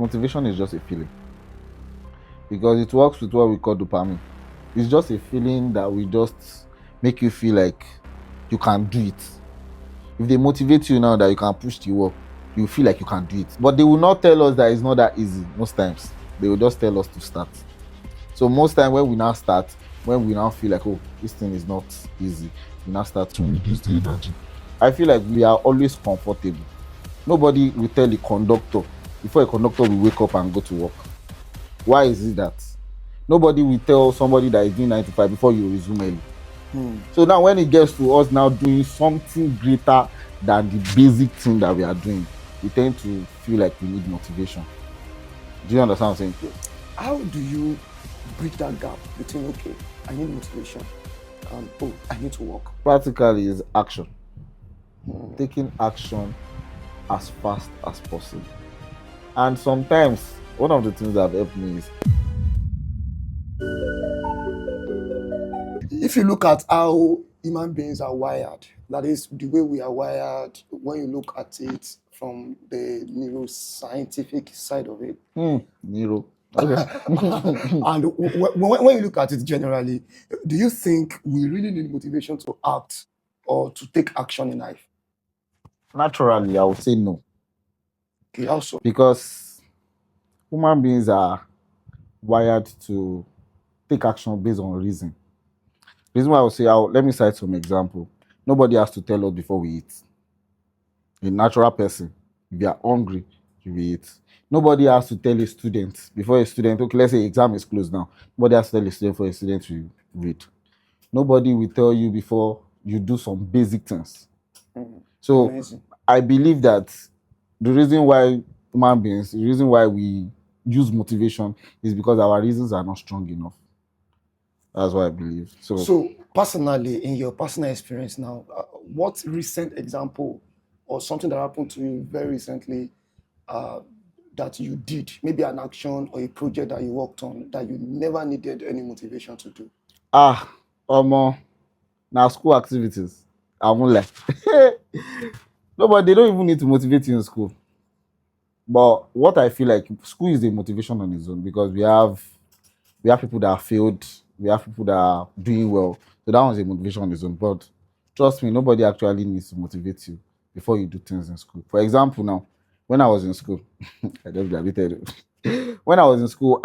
motivation is just a feeling. Because it works with what we call dopamine. It's just a feeling that will just make you feel like you can do it. If they motivate you now that you can push the work, you feel like you can do it. But they will not tell us that it's not that easy most times. They will just tell us to start. So most time when we now start, when we now feel like, oh, this thing is not easy, we now start to reduce the energy. I feel like we are always comfortable. Nobody will tell the conductor before a conductor will wake up and go to work. Why is it that? Nobody will tell somebody that is doing 95 before you resume early. So now when it gets to us now doing something greater than the basic thing that we are doing, we tend to feel like we need motivation. Do you understand what I'm saying? How do you bridge that gap between, okay, I need motivation, and oh, I need to work? Practically is action. Taking action as fast as possible. And sometimes one of the things that have helped me is, if you look at how human beings are wired, that is the way we are wired, when you look at it from the neuroscientific side of it. Neuro. Okay. And when you look at it generally, do you think we really need motivation to act or to take action in life? Naturally, I would say no. Okay, also. Because human beings are wired to take action based on reason. The reason why I would say, let me cite some example. Nobody has to tell us before we eat. A natural person, if you are hungry, you will eat. Nobody has to tell a student before a student, okay, let's say exam is closed now. Nobody has to tell a student for a student to read. Nobody will tell you before you do some basic things. So Amazing. I believe that the reason why human beings, the reason why we use motivation is because our reasons are not strong enough. That's what I believe. So personally, in your personal experience now, what recent example or something that happened to you very recently that you did, maybe an action or a project that you worked on that you never needed any motivation to do? Now school activities, I won't lie. Nobody, they don't even need to motivate you in school. But what I feel like, school is a motivation on its own, because we have people that have failed, we have people that are doing well. So that one's a motivation on its own. But trust me, nobody actually needs to motivate you before you do things in school. For example, now, when I was in school, I just graduated. When I was in school,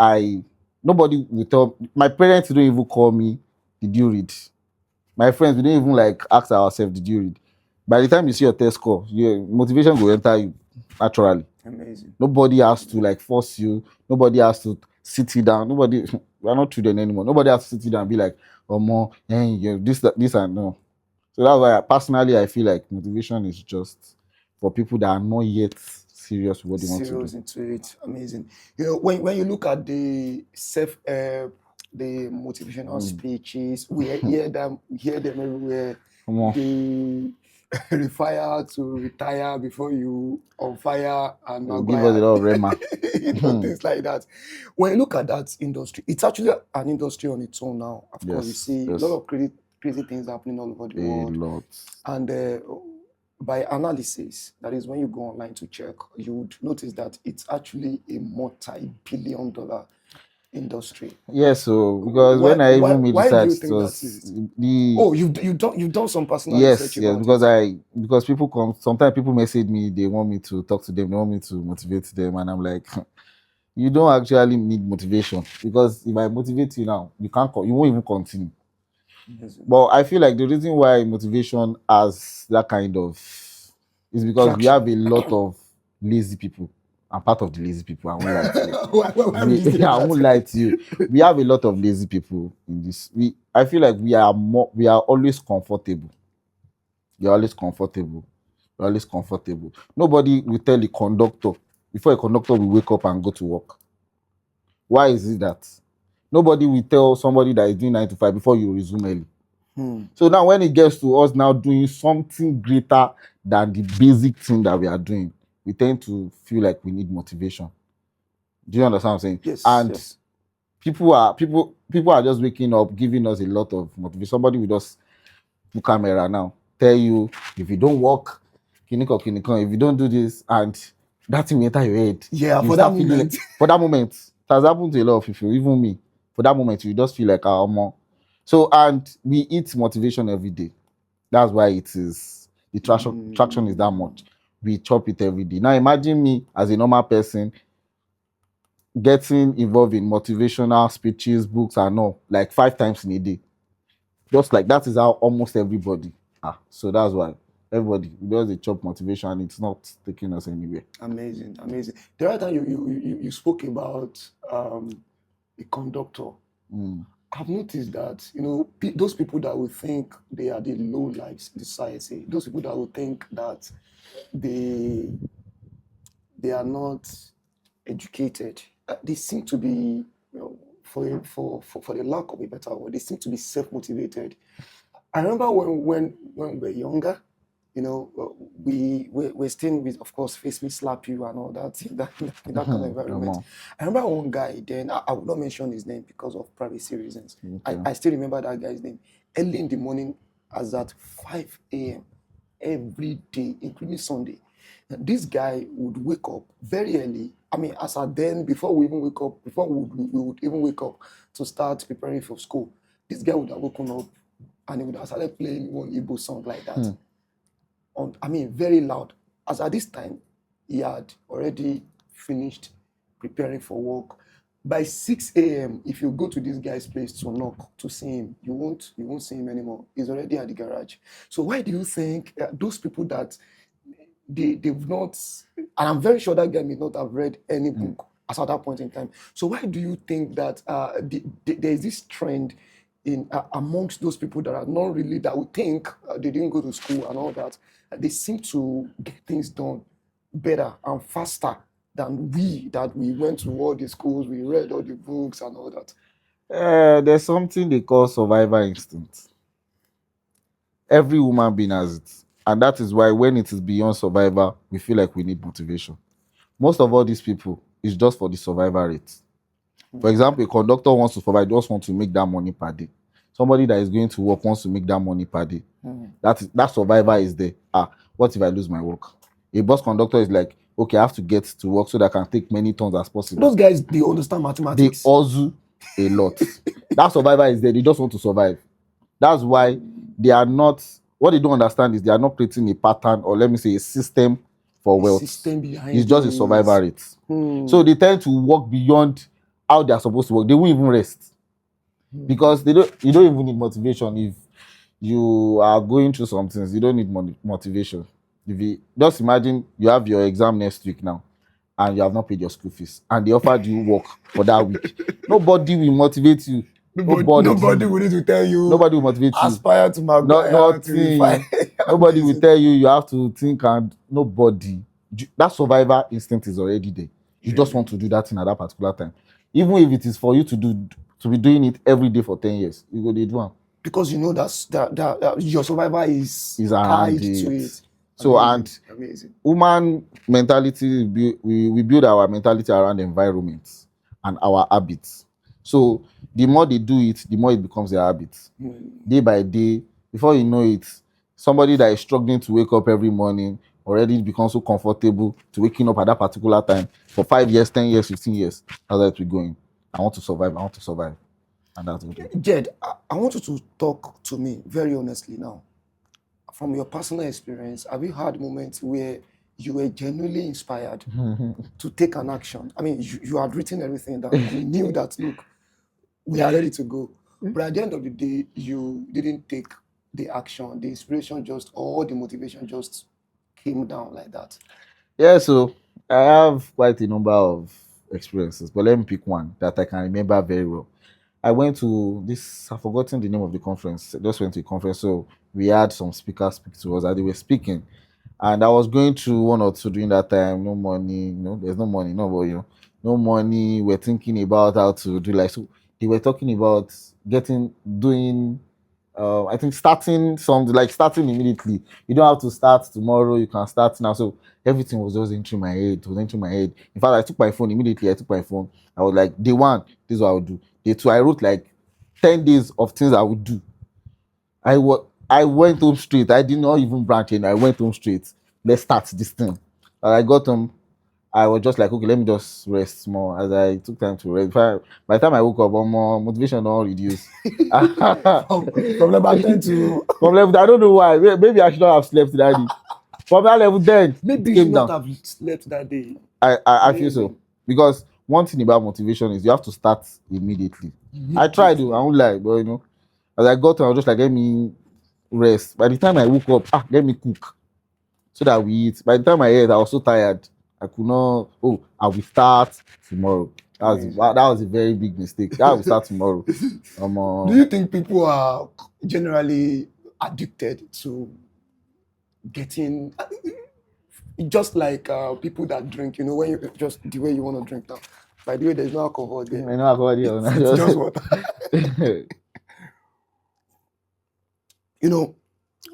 nobody would tell, my parents don't even call me, did you read? My friends, we didn't even like ask ourselves, did you read? By the time you see your test score, your motivation will enter you naturally. Amazing. Nobody has to like force you. Nobody has to sit you down. Nobody, we're not children anymore. Nobody has to sit you down and be like, oh, more, this and no. So that's why personally I feel like motivation is just for people that are not yet serious with what they want to do. Into it. Amazing. You know, when you look at the self-help, the motivational speeches, we hear them everywhere. The refire to retire before you on fire and give us a lot of rema. Things like that. When you look at that industry, it's actually an industry on its own now. Of course, you see a lot of crazy things happening all over the world. A lot. And by analysis, that is when you go online to check, you would notice that it's actually a multi-billion-dollar industry. Yes, so because when I even made research, it was you've done some personal research. Yes, because people come, sometimes people message me, they want me to talk to them, they want me to motivate them, and I'm like, you don't actually need motivation, because if I motivate you now, you won't even continue. Yes. But I feel like the reason why motivation has that kind of is because we have a lot of lazy people. I'm part of the lazy people. I won't lie to you. I won't lie to you. We have a lot of lazy people in this. I feel like we are always comfortable. You're always comfortable. You're always comfortable. Nobody will tell the conductor before a conductor will wake up and go to work. Why is it that? Nobody will tell somebody that is doing 9 to 5 before you resume early. So now when it gets to us now doing something greater than the basic thing that we are doing, we tend to feel like we need motivation. Do you understand what I'm saying? Yes. And yes. people are just waking up, giving us a lot of motivation. Somebody will just put camera now, tell you, if you don't work, if you don't do this, and that thing will enter your head. Yeah, You for start that feeling moment. like, for that moment, it has happened to a lot of people, even me. For that moment, you just feel like more. So, and we eat motivation every day. That's why it is the traction is that much. We chop it every day. Now imagine me as a normal person getting involved in motivational speeches, books, and all, like 5 times in a day. Just like that is how almost everybody are. So that's why everybody does a chop motivation and it's not taking us anywhere. Amazing, amazing. The other time you spoke about a conductor. I've noticed that, you know, those people that will think they are the low lives in society, those people that will think that they are not educated, they seem to be, you know, for the lack of a better word, they seem to be self-motivated. I remember when we were younger, you know, we're still with, of course, face me, slap you, and all that in that kind of environment. I remember one guy. Then I would not mention his name because of privacy reasons. Okay. I still remember that guy's name. Early in the morning, as at 5 a.m. every day, including Sunday. This guy would wake up very early. I mean, as at then, before we even wake up, before we would even wake up to start preparing for school, this guy would have woken up and he would have started playing one Igbo song like that. I mean, very loud. As at this time, he had already finished preparing for work. By 6 a.m., if you go to this guy's place to knock to see him, you won't see him anymore. He's already at the garage. So why do you think those people that they've not, and I'm very sure that guy may not have read any book at that point in time. So why do you think that there is this trend in amongst those people that are not really, that would think they didn't go to school and all that, they seem to get things done better and faster than that we went to all the schools, we read all the books and all that? There's something they call survivor instinct. Every human being has it. And that is why when it is beyond survival, we feel like we need motivation. Most of all these people is just for the survival rate. For example, a conductor wants to survive, just want to make that money per day. Somebody that is going to work wants to make that money per day. That survivor is there. What if I lose my work? A bus conductor is like, okay, I have to get to work so that I can take many tons as possible. Those guys, they understand They mathematics. hustle a lot. That survivor is there. They just want to survive. That's why they are not, what they don't understand is they are not creating a pattern, or let me say a system for wealth. System behind It's just a this. survivor rate. So they tend to work beyond how they are supposed to work. They won't even rest because you don't even need motivation. If you are going through some things, you don't need motivation. If you just imagine you have your exam next week now and you have not paid your school fees and they offered you work for that week, nobody will motivate you. Nobody will need to tell you. Nobody will motivate you. Aspire to Maguire. Nobody will tell you you have to think, and nobody. That survivor instinct is already there. You just want to do that thing at that particular time, even if it is for you to be doing it every day for 10 years. You go do one because you know that your survivor is tied to it. So amazing. And human mentality, we build our mentality around environments and our habits. So the more they do it, the more it becomes their habit. Day by day, before you know it, somebody that is struggling to wake up every morning already becomes so comfortable to waking up at that particular time for 5 years, 10 years, 15 years. That's how it will going. I want to survive. And that's what Jed, I want you to talk to me very honestly now. From your personal experience, have you had moments where you were genuinely inspired to take an action? I mean, you had written everything down and you knew that, look, we are ready to go. But at the end of the day, you didn't take the action, the inspiration or the motivation just came down like that. Yeah, so I have quite a number of experiences, but let me pick one that I can remember very well. I went to this, I've forgotten the name of the conference. I just went to a conference, so we had some speakers speak to us and they were speaking. And I was going through one or two during that time, no money, there's no money, no money. We're thinking about how to do so they were talking about doing I think starting immediately. You don't have to start tomorrow, you can start now. So everything was just entering my head. In fact, I took my phone immediately. I was like, day one, this is what I would do. Day two, I wrote like 10 days of things I would do. I went home straight. I did not even branch in. I went home straight. Let's start this thing. And I got I was just like, okay, let me just rest more. As I took time to rest, by the time I woke up, more motivation all reduced. From level 10 to From level, I don't know why. Maybe I should not have slept that day. From that level, then maybe it you should came not down. have slept that day. I feel so, Amazing. because one thing about motivation is you have to start immediately. I tried to, I won't lie, but as I got to, I was just like, let me rest. By the time I woke up, let me cook so that we eat. By the time I ate, I was so tired. I could not. Oh, I will start tomorrow. That was a very big mistake. I will start tomorrow. Do you think people are generally addicted to getting, just like people that drink? When you just the way you want to drink now. By the way, there's no alcohol there. I know alcohol there. It's just water.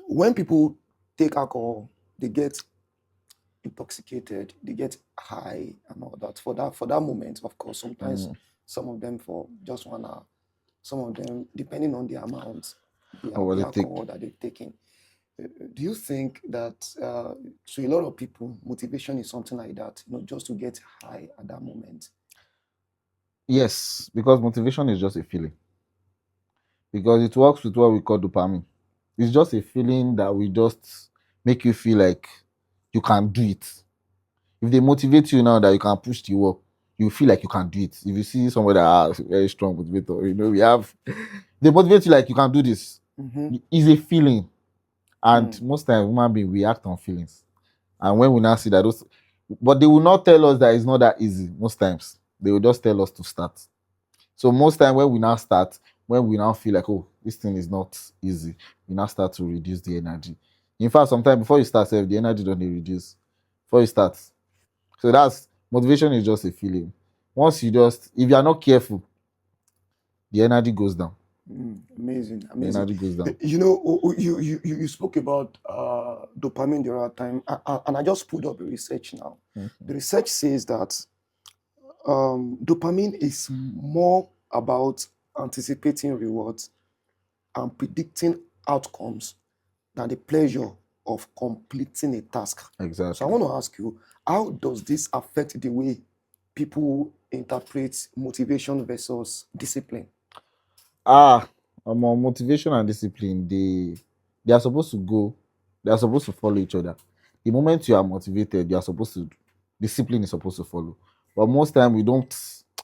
When people take alcohol, they get intoxicated, they get high and all that. For that moment, of course, sometimes some of them for just 1 hour, some of them depending on the amount, the alcohol that they've taken. Do you think that to a lot of people, motivation is something like that, just to get high at that moment? Yes, because motivation is just a feeling. Because it works with what we call dopamine. It's just a feeling that will just make you feel like you can do it. If they motivate you now that you can push the wall, you feel like you can do it. If you see somebody that has a very strong motivator, they motivate you like you can do this. It's a feeling. And most times human beings we act on feelings. And when we now see that but they will not tell us that it's not that easy. Most times they will just tell us to start. So most time when we now start, when we now feel like, oh, this thing is not easy, we now start to reduce the energy. In fact, sometimes before you start, the energy don't reduce before you start. So that's motivation is just a feeling. Once if you are not careful, the energy goes down. Amazing. The energy goes down. You spoke about dopamine the other time, and I just pulled up the research now. The research says that dopamine is more about anticipating rewards and predicting outcomes than the pleasure of completing a task. Exactly. So I want to ask you, how does this affect the way people interpret motivation versus discipline? Motivation and discipline, they are supposed to follow each other. The moment you are motivated, discipline is supposed to follow. But most time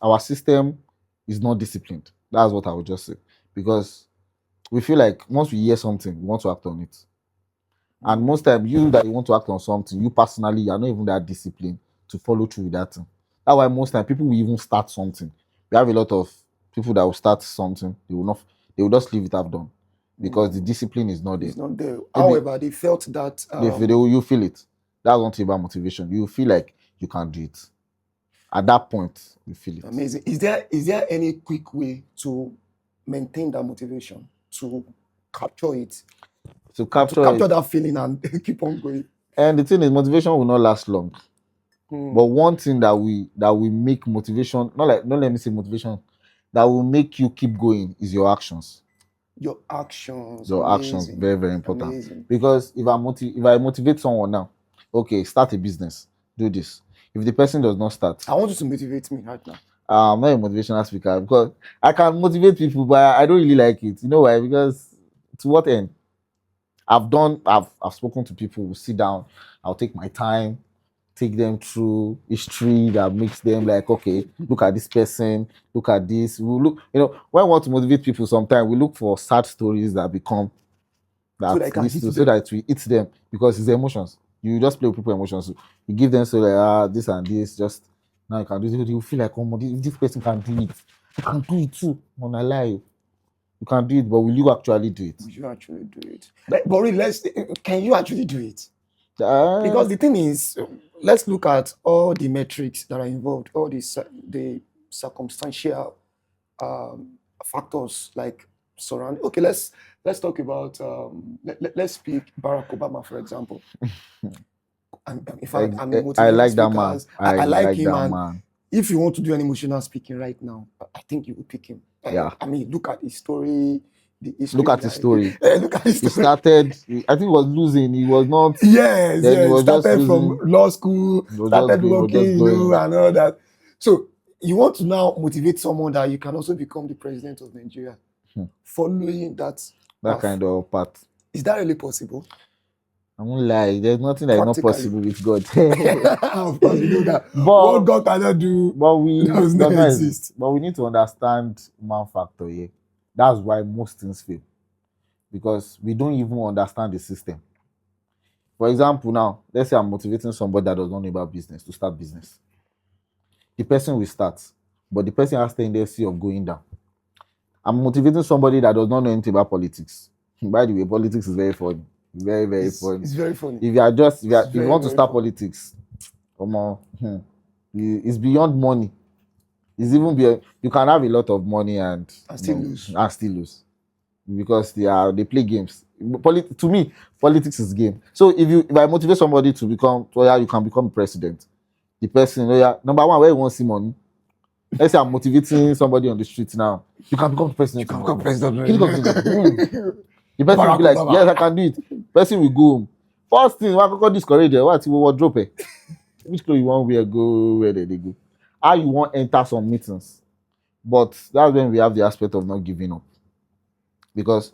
our system is not disciplined. That's what I would just say. Because we feel like once we hear something, we want to act on it. And most time, you want to act on something, you personally, you are not even that disciplined to follow through with that thing. That's why most time people will even start something. We have a lot of people that will start something, they will just leave it half done because the discipline is not there. It's not there. However, they felt that you feel it. That's one thing about motivation. You feel like you can do it. At that point, you feel it. Amazing. Is there any quick way to maintain that motivation, to capture it? To capture that feeling and keep on going. And the thing is, motivation will not last long. But one thing that will make motivation, not let me say motivation, that will make you keep going is your actions. Your actions. Your amazing. Actions, very, very important. Amazing. Because if I motivate someone now, okay, start a business, do this. If the person does not start, I want you to motivate me right now. I'm not a motivational speaker because I can motivate people, but I don't really like it. You know why? Because to what end? I've spoken to people who sit down, I'll take my time, take them through history that makes them like, okay, look at this person, look at this. We look, when we want to motivate people, sometimes we look for sad stories that become that so that we hit them because it's emotions. You just play with people's emotions. You give them so like this and this, just now you can do it. You feel like, oh, this person can do it. You can do it too. On a lie. You can do it, but will you actually do it? Will you actually do it? But really, can you actually do it? Because the thing is, let's look at all the metrics that are involved, all the circumstantial factors like surrounding. Okay, let's talk about let's speak Barack Obama, for example. In fact, I'm a motivational I like that man. I like him, that and man. If you want to do any emotional speaking right now, I think you will pick him. Yeah. I mean, look at his story. the history. Look at his story. Look at his He story. started, I think he was losing. He was not. Yes, Then he was just started from losing. law school, He was started just going, he was just working, going. and all that. So you want to now motivate someone that you can also become the president of Nigeria, following that path. Kind of path. Is that really possible? I won't lie. There's nothing that is not possible with God. Of course, we know that. But what God cannot do, does not exist. But we need to understand human factor here. That's why most things fail. Because we don't even understand the system. For example, now, let's say I'm motivating somebody that does not know about business to start business. The person will start, but the person has tendency of going down. I'm motivating somebody that does not know anything about politics. By the way, politics is very funny. Very, very funny. It's very funny. If you want to start politics, it's beyond money. It's even beyond, you can have a lot of money and still lose. Because they play games. To me, politics is game. So if I motivate somebody to become, you can become president. The person, number one, where you want to see money. Let's say I'm motivating somebody on the street now. You can become president. You can become president. The person will be like, yes, I can do it. Person will go home. First thing, what I discourage you? What you wardrobe? Which clothes you want wear? Go where they go. How you want enter some meetings? But that's when we have the aspect of not giving up. Because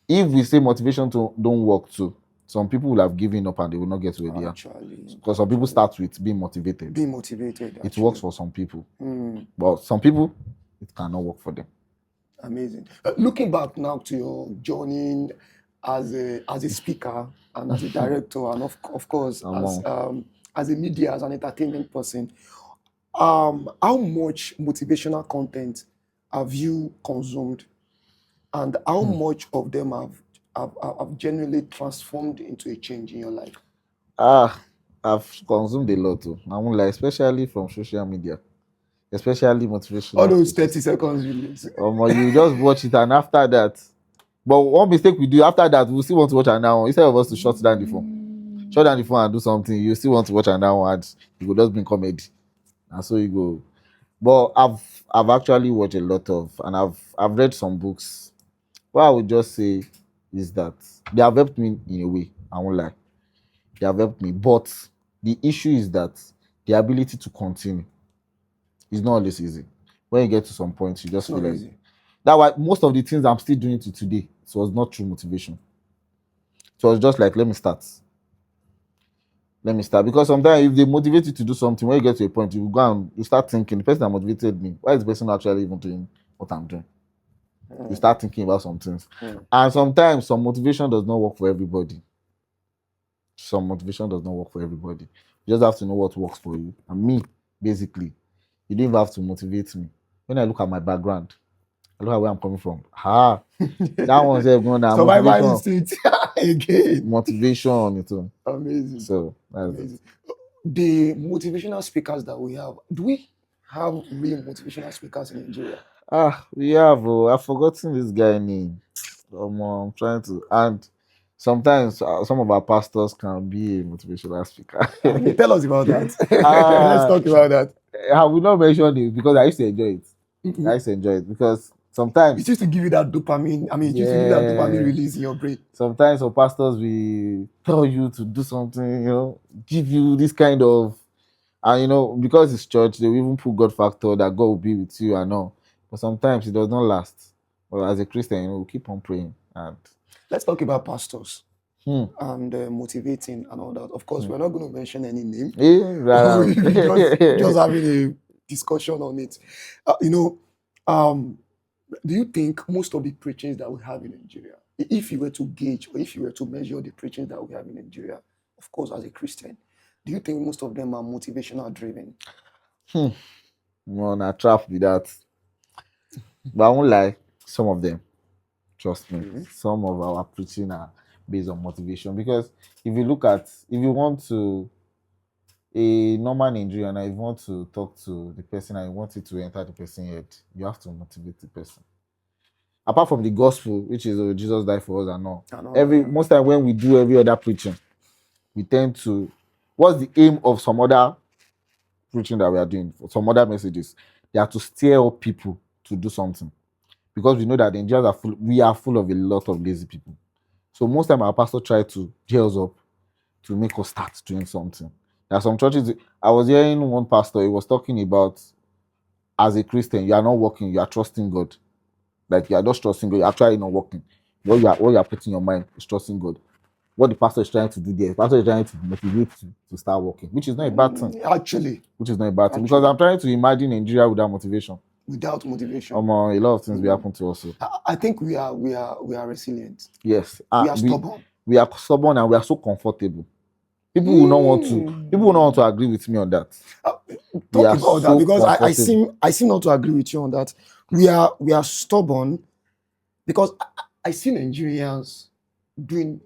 if we say motivation don't work too, some people will have given up and they will not get where they are. Because some people start with being motivated. It works for some people. But some people, it cannot work for them. Amazing. Looking back now to your journey as a speaker and as a director, and of course as a media, as an entertainment person, how much motivational content have you consumed, and how much of them have genuinely transformed into a change in your life? I've consumed a lot too. I won't lie, especially from social media. Especially motivational. All those 30 seconds videos. You just watch it, and after that, but one mistake we do after that, we'll still want to watch another one. Instead of us to shut down the phone and do something, you still want to watch another one, and you will just bring comedy, and so you go. But I've actually watched a lot of, and I've read some books. What I would just say is that they have helped me in a way. I won't lie, they have helped me. But the issue is that the ability to continue is not always easy. When you get to some point, you just feel like that's why most of the things I'm still doing to today, it was not true motivation. So it was just like, let me start. Because sometimes if they motivate you to do something, when you get to a point, you go and you start thinking, the person that motivated me, why is the person actually even doing what I'm doing? You start thinking about some things. And sometimes some motivation does not work for everybody. You just have to know what works for you. And me, basically, you don't even have to motivate me. When I look at my background, I look at where I'm coming from. That one's going down. Survival instinct again. Motivation. It's amazing. So that's amazing. The motivational speakers that we have, do we have real motivational speakers in Nigeria? We have. I've forgotten this guy's name. I'm trying to. And sometimes some of our pastors can be a motivational speaker. Tell us about that. Let's talk about that. I will not mention it because I used to enjoy it. I used to enjoy it because sometimes it used to give you that dopamine. It used to give you that dopamine release in your brain. Sometimes some pastors will tell you to do something, give you this kind of, and because it's church, they will even put God factor that God will be with you and all. But sometimes it does not last. But as a Christian, we keep on praying. And let's talk about pastors and motivating and all that. Of course, we're not going to mention any name. Just having a discussion on it. Do you think most of the preachings that we have in Nigeria, if you were to gauge or if you were to measure the preachings that we have in Nigeria, of course, as a Christian, do you think most of them are motivational driven? No, not trap with that. But I won't lie, some of them, trust me, some of our preaching are based on motivation. Because if you want to, a normal Nigerian, if you want to talk to the person and you want it to enter the person's head, you have to motivate the person. Apart from the gospel, which is Jesus died for us and all. Most time when we do every other preaching, we tend to, what's the aim of some other preaching that we are doing, some other messages? They are to stir up people to do something. because we know that the Nigerians are full. We are full of a lot of lazy people. So most time our pastor try to gear us up to make us start doing something. There are some churches. I was hearing one pastor. He was talking about, as a Christian, you are not working. You are trusting God. Like you are just trusting God. You're actually not working. What you are putting in your mind is trusting God. What the pastor is trying to do there, the pastor is trying to motivate you to start working, which is not a bad thing. Actually, Which is not a bad thing, because I'm trying to imagine Nigeria without motivation. Without motivation, A lot of things will happen to us. I think we are resilient. Yes, we are stubborn. We are stubborn and we are so comfortable. People will not want to. People will not want to agree with me on that. Talk about that, because I seem not to agree with you on that. We are stubborn because I see Nigerians doing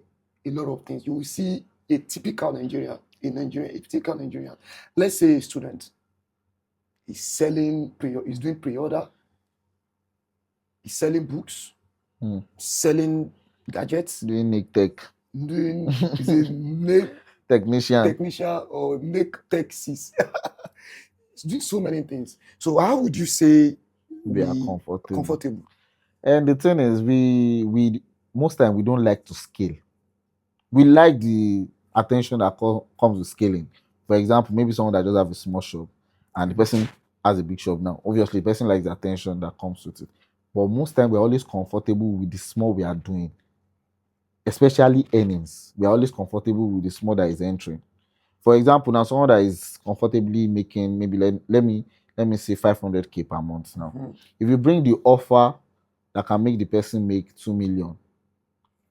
a lot of things. You will see a typical Nigerian in Nigeria, a typical Nigerian. Let's say a student is selling, is doing pre-order, he's selling books, selling gadgets, doing make tech, doing is a make technician or make taxis. He's doing so many things. So how would you say we are comfortable? And the thing is, we most time we don't like to scale. We like the attention that comes with scaling. For example, maybe someone that just have a small shop and the person has a big shop now. Obviously, the person likes the attention that comes with it. But most time we're always comfortable with the small we are doing, especially earnings. We are always comfortable with the small that is entering. For example, now someone that is comfortably making maybe let me say 500k per month now. If you bring the offer that can make the person make 2 million,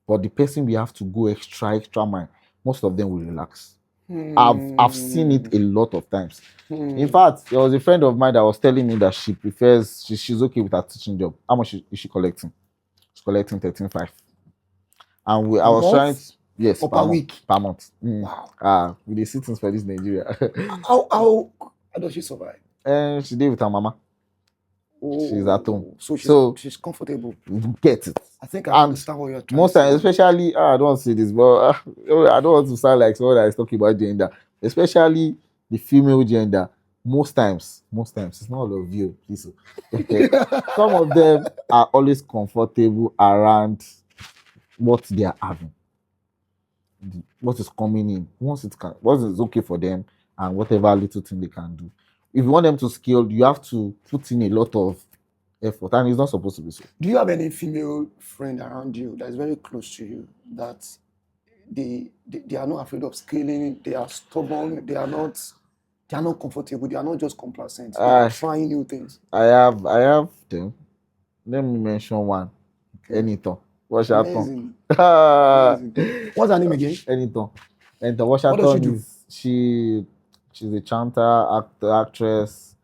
but the person we have to go extra mile, most of them will relax. I've seen it a lot of times. In fact, there was a friend of mine that was telling me that she prefers, she's okay with her teaching job. How much is she collecting? She's collecting 13.5. And I was trying to, yes, per week, per month. Wow. With the sittings for this Nigeria. How does she survive? She did with her mama. She's at home, so she's comfortable. Get it? I think I understand what you're trying most to say. Times, especially, I don't want to say this, but I don't want to sound like someone that is talking about gender, especially the female gender. Most times, it's not all of you, please. Some of them are always comfortable around what they are having, what is coming in. What is okay for them, and whatever little thing they can do. If you want them to scale, you have to put in a lot of effort, and it's not supposed to be so. Do you have any female friend around you that is very close to you that they are not afraid of scaling? They are stubborn. They are not comfortable. They are not just complacent. They are trying new things. I have them. Let me mention one. Anything. What's her name? What's her name again? Anything. What does she do? She's a chanter, actress,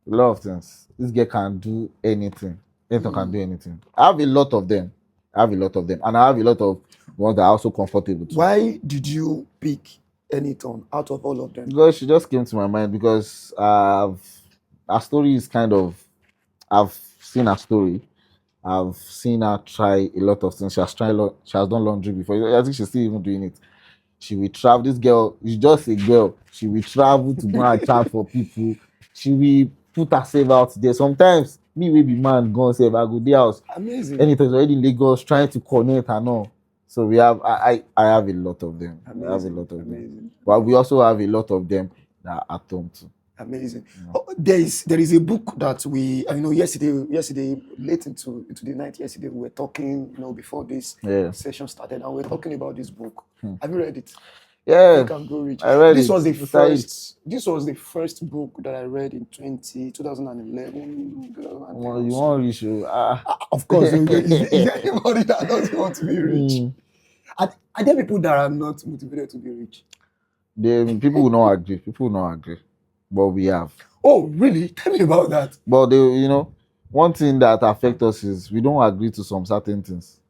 a lot of things. This girl can do anything. Anything can do anything. I have a lot of them. And I have a lot of ones that are also comfortable too. Why did you pick anything out of all of them? Because she just came to my mind, because her story is kind of, I've seen her story. I've seen her try a lot of things. She has done laundry before. I think she's still even doing it. She will travel. This girl is just a girl. She will travel to go and chat for people. She will put herself out there. Sometimes me will be man go and say, I go their house. Amazing. Anything already in Lagos trying to connect and all. So we have I have a lot of them. Amazing. I have a lot of them. But we also have a lot of them that are at home too. Amazing. There is a book that we, yesterday late into the night, yesterday we were talking, before this session started, and we were talking about this book. Have you read it? Yeah, Think and Grow Rich. I read this it. Was the first, this was the first book that I read in 2011. Well, you want rich? Of course. Is there anybody that doesn't want to be rich? Are there people that are not motivated to be rich? People will not agree. But we have. Oh, really? Tell me about that. But one thing that affects us is we don't agree to some certain things.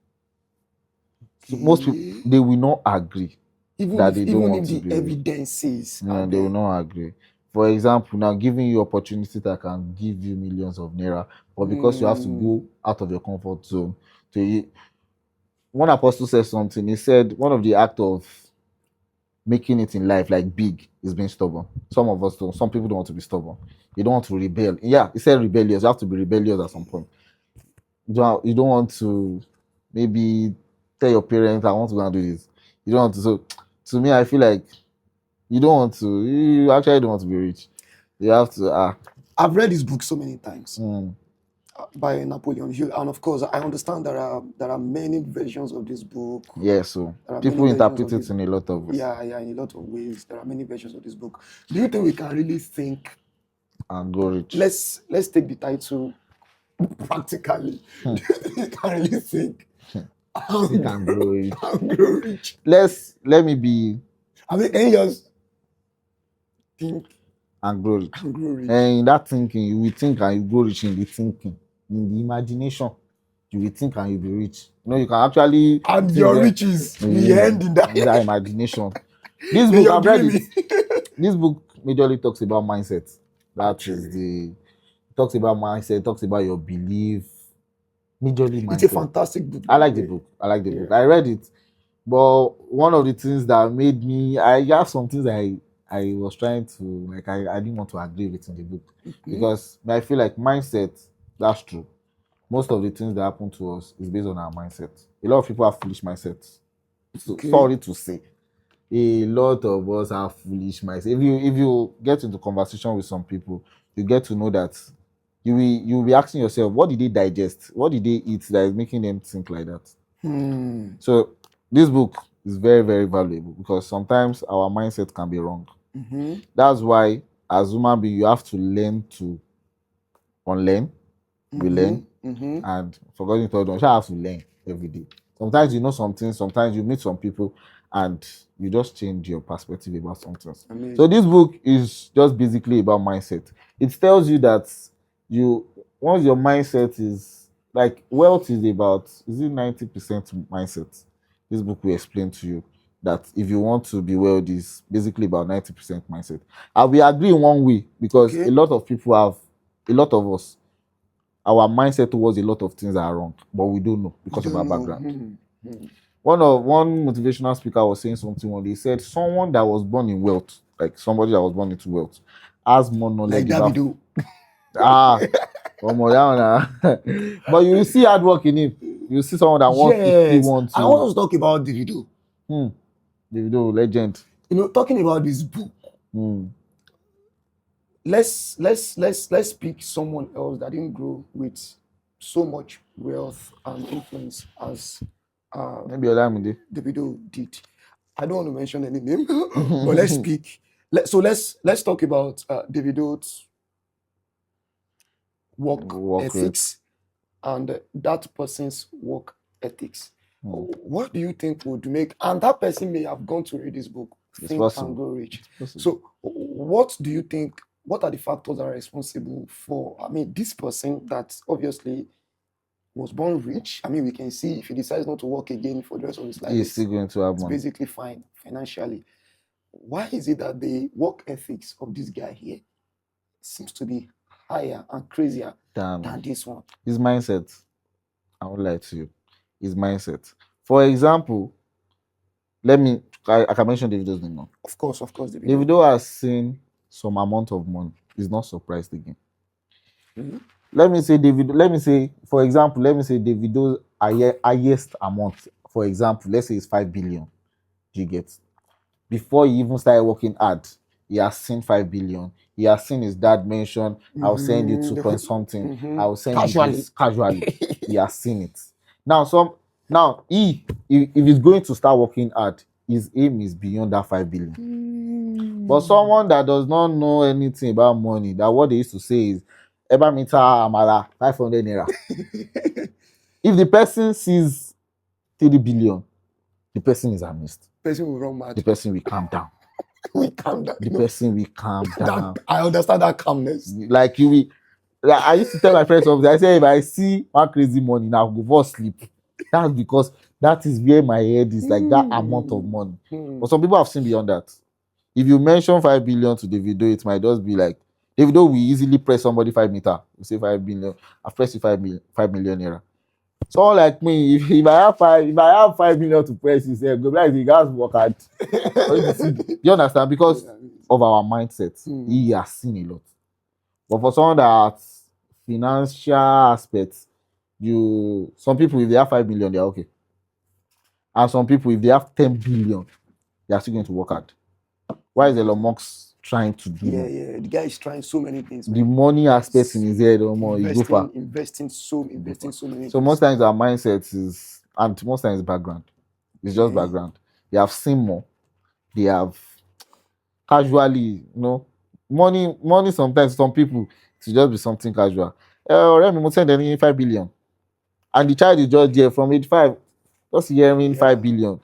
So most people, they will not agree that they don't want to be rich. Even if the evidences they will not agree. For example, now giving you opportunity that can give you millions of naira, but because you have to go out of your comfort zone. One apostle said something. He said one of the acts of making it in life, like big, is being stubborn. Some of us don't. Some people don't want to be stubborn. They don't want to rebel. Yeah, he said rebellious. You have to be rebellious at some point. you don't want to maybe tell your parents, I want to go and do this. You don't want to. So to me, I feel like you don't want to. You actually don't want to be rich. You have to. I've read this book so many times. Mm, By Napoleon Hill, and of course, I understand there are many versions of this book. yeah. So There are people many versions interpret of it this in a lot of ways. Yeah, in a lot of ways. There are many versions of this book. Do you think we can really think And go rich. let's take the title practically? Do you think we can really think You can grow rich. and grow rich? Let me be I mean, can you just think and grow rich. and grow rich? And in that thinking, you will think and you grow rich in the thinking. In the imagination, you will think and you'll be rich. You know, you can actually And think your that- riches will end in that. in that imagination. This in book, your I've read dreaming. it. This book majorly talks about mindset. That is the talks about mindset, talks about your belief. Majorly mindset. It's a fantastic book. I like the book. I read it. But one of the things that made me, I have some things I was trying to, like, I didn't want to agree with in the book. Because I feel like mindset, that's true. Most of the things that happen to us is based on our mindset. A lot of people have foolish mindsets. So, sorry to say. A lot of us have foolish mindset. If you get into conversation with some people, you get to know that you'll be asking yourself, what did they digest? What did they eat that is making them think like that? So this book is very, very valuable because sometimes our mindset can be wrong. That's why as human being, you have to learn to unlearn, relearn, and forgetting to you have to learn every day. Sometimes you know something, sometimes you meet some people and you just change your perspective about something. So this book is just basically about mindset. It tells you that once your mindset is like wealth is about, is it 90% mindset? This book will explain to you that if you want to be wealthy, it's basically about 90% mindset. I will agree in one way because a lot of us, our mindset towards a lot of things are wrong, but we don't know because of our background. One motivational speaker was saying something when they said someone that was born in wealth, like somebody that was born into wealth, has more knowledge like about but you will see hard work in him. You see someone that wants to. I want to talk about Davido. Davido, legend. You know, talking about this book. Let's pick someone else that didn't grow with so much wealth and influence as maybe Davido did. I don't want to mention any name, but let's speak. Let's talk about Davido's work ethics and that person's work ethics. What do you think would make, and that person may have gone to read this book, Think and Grow Rich. So what do you think, what are the factors that are responsible for, I mean, this person that obviously was born rich? I mean, we can see if he decides not to work again for the rest of his life, he's still going to have money. It's basically fine financially. Why is it that the work ethics of this guy here seems to be higher and crazier than this one? His mindset. I won't lie to you. His mindset. For example, I can mention Davido's name now. Of course, Davido. Davido has seen some amount of money. He's not surprised again. Let me say for example, Davido's highest amount, for example, let's say it's 5 billion. Do you get? Before he even started working hard, he has seen 5 billion. He has seen his dad mention, I'll send you 2 point something. I'll send you this casually. He has seen it. Now, if he's going to start working hard, his aim is beyond that 5 billion. But someone that does not know anything about money, that what they used to say is, Eba mita amala 500 naira. If the person sees 3 billion, the person is amazed. The person will run mad. The person will calm down. The person will calm down. I understand that calmness. Like I used to tell my friends something. I say, if I see one crazy money now, I'll go for sleep. That's because that is where my head is, like that amount of money. But some people have seen beyond that. If you mention 5 billion to Davido, it might just be like, Davido will easily press somebody 5 meter. We say 5 billion. I've pressed you 5 million naira. Someone like me, if I have 5 million to press, you say, go like the guys work hard. You understand? Because of our mindset, he has seen a lot. But for someone that's financial aspects, some people, if they have 5 million, they're okay. And some people, if they have 10 billion, they are still going to work hard. Why is Elon Musk trying to do more? Yeah. The guy is trying so many things. The money aspect in his head, investing so many. So most times our mindset is, and most times background. It's just background. They have seen more. They have casually, money sometimes, some people, to just be something casual. Already, we send any 5 billion. And the child is just there from age 5, just hearing 5 billion.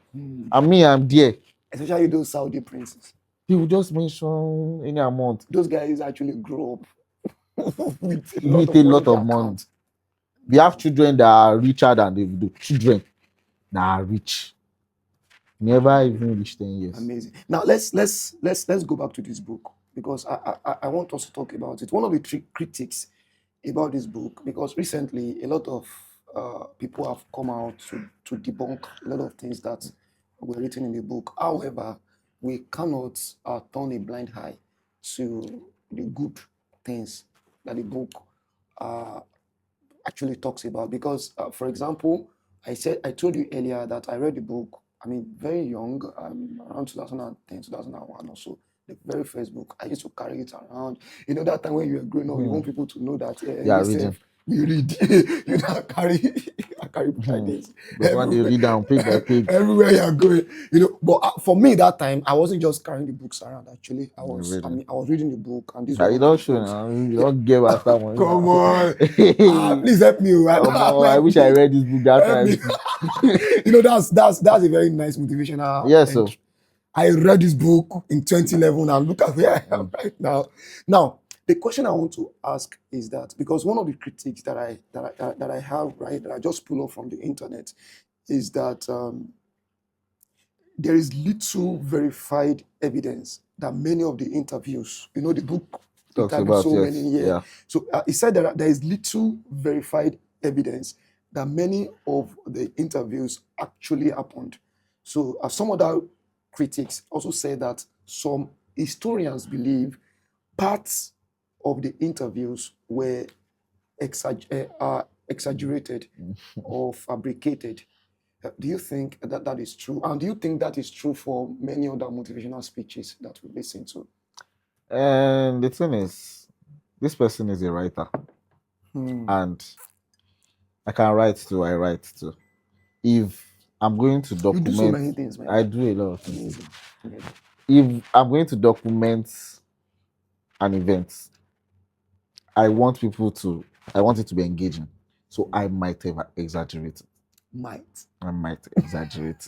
And me, I'm there. Especially those Saudi princes. He will just mention any amount. Those guys actually grow up with a lot of money. We have children that are richer than the children that are rich. Never even reach 10 years. Amazing. Now let's go back to this book, because I want us to talk about it. One of the critics about this book, because recently a lot of people have come out to debunk a lot of things that were written in the book. However, we cannot turn a blind eye to the good things that the book actually talks about. Because, for example, I told you earlier that I read the book, very young, around 2010, 2001 or so. The very first book, I used to carry it around. That time when you were growing up, you want people to know that we read. You don't carry book like this. But when they read down page by page, everywhere you're going, But for me that time, I wasn't just carrying the books around. Actually, I was reading the book, and this. You don't show now. You don't give us that one. Come on, please help me. I wish I read this book that time. That's a very nice motivational. Yes, so I read this book in 2011, and look at where I am right now. Now, the question I want to ask is that, because one of the critiques that I have, right, that I just pull up from the internet, is that there is little verified evidence that many of the interviews, the book talks about so many years. Yeah. So he said that there is little verified evidence that many of the interviews actually happened. So some other critics also say that some historians believe parts of the interviews were exaggerated or fabricated. Do you think that is true? And do you think that is true for many other motivational speeches that we listen to? And the thing is, this person is a writer. And I can write too, I write too. If I'm going to document, you do so many things, man. I do a lot of things. If I'm going to document an event, I want it to be engaging. So I might have exaggerated. I might exaggerate.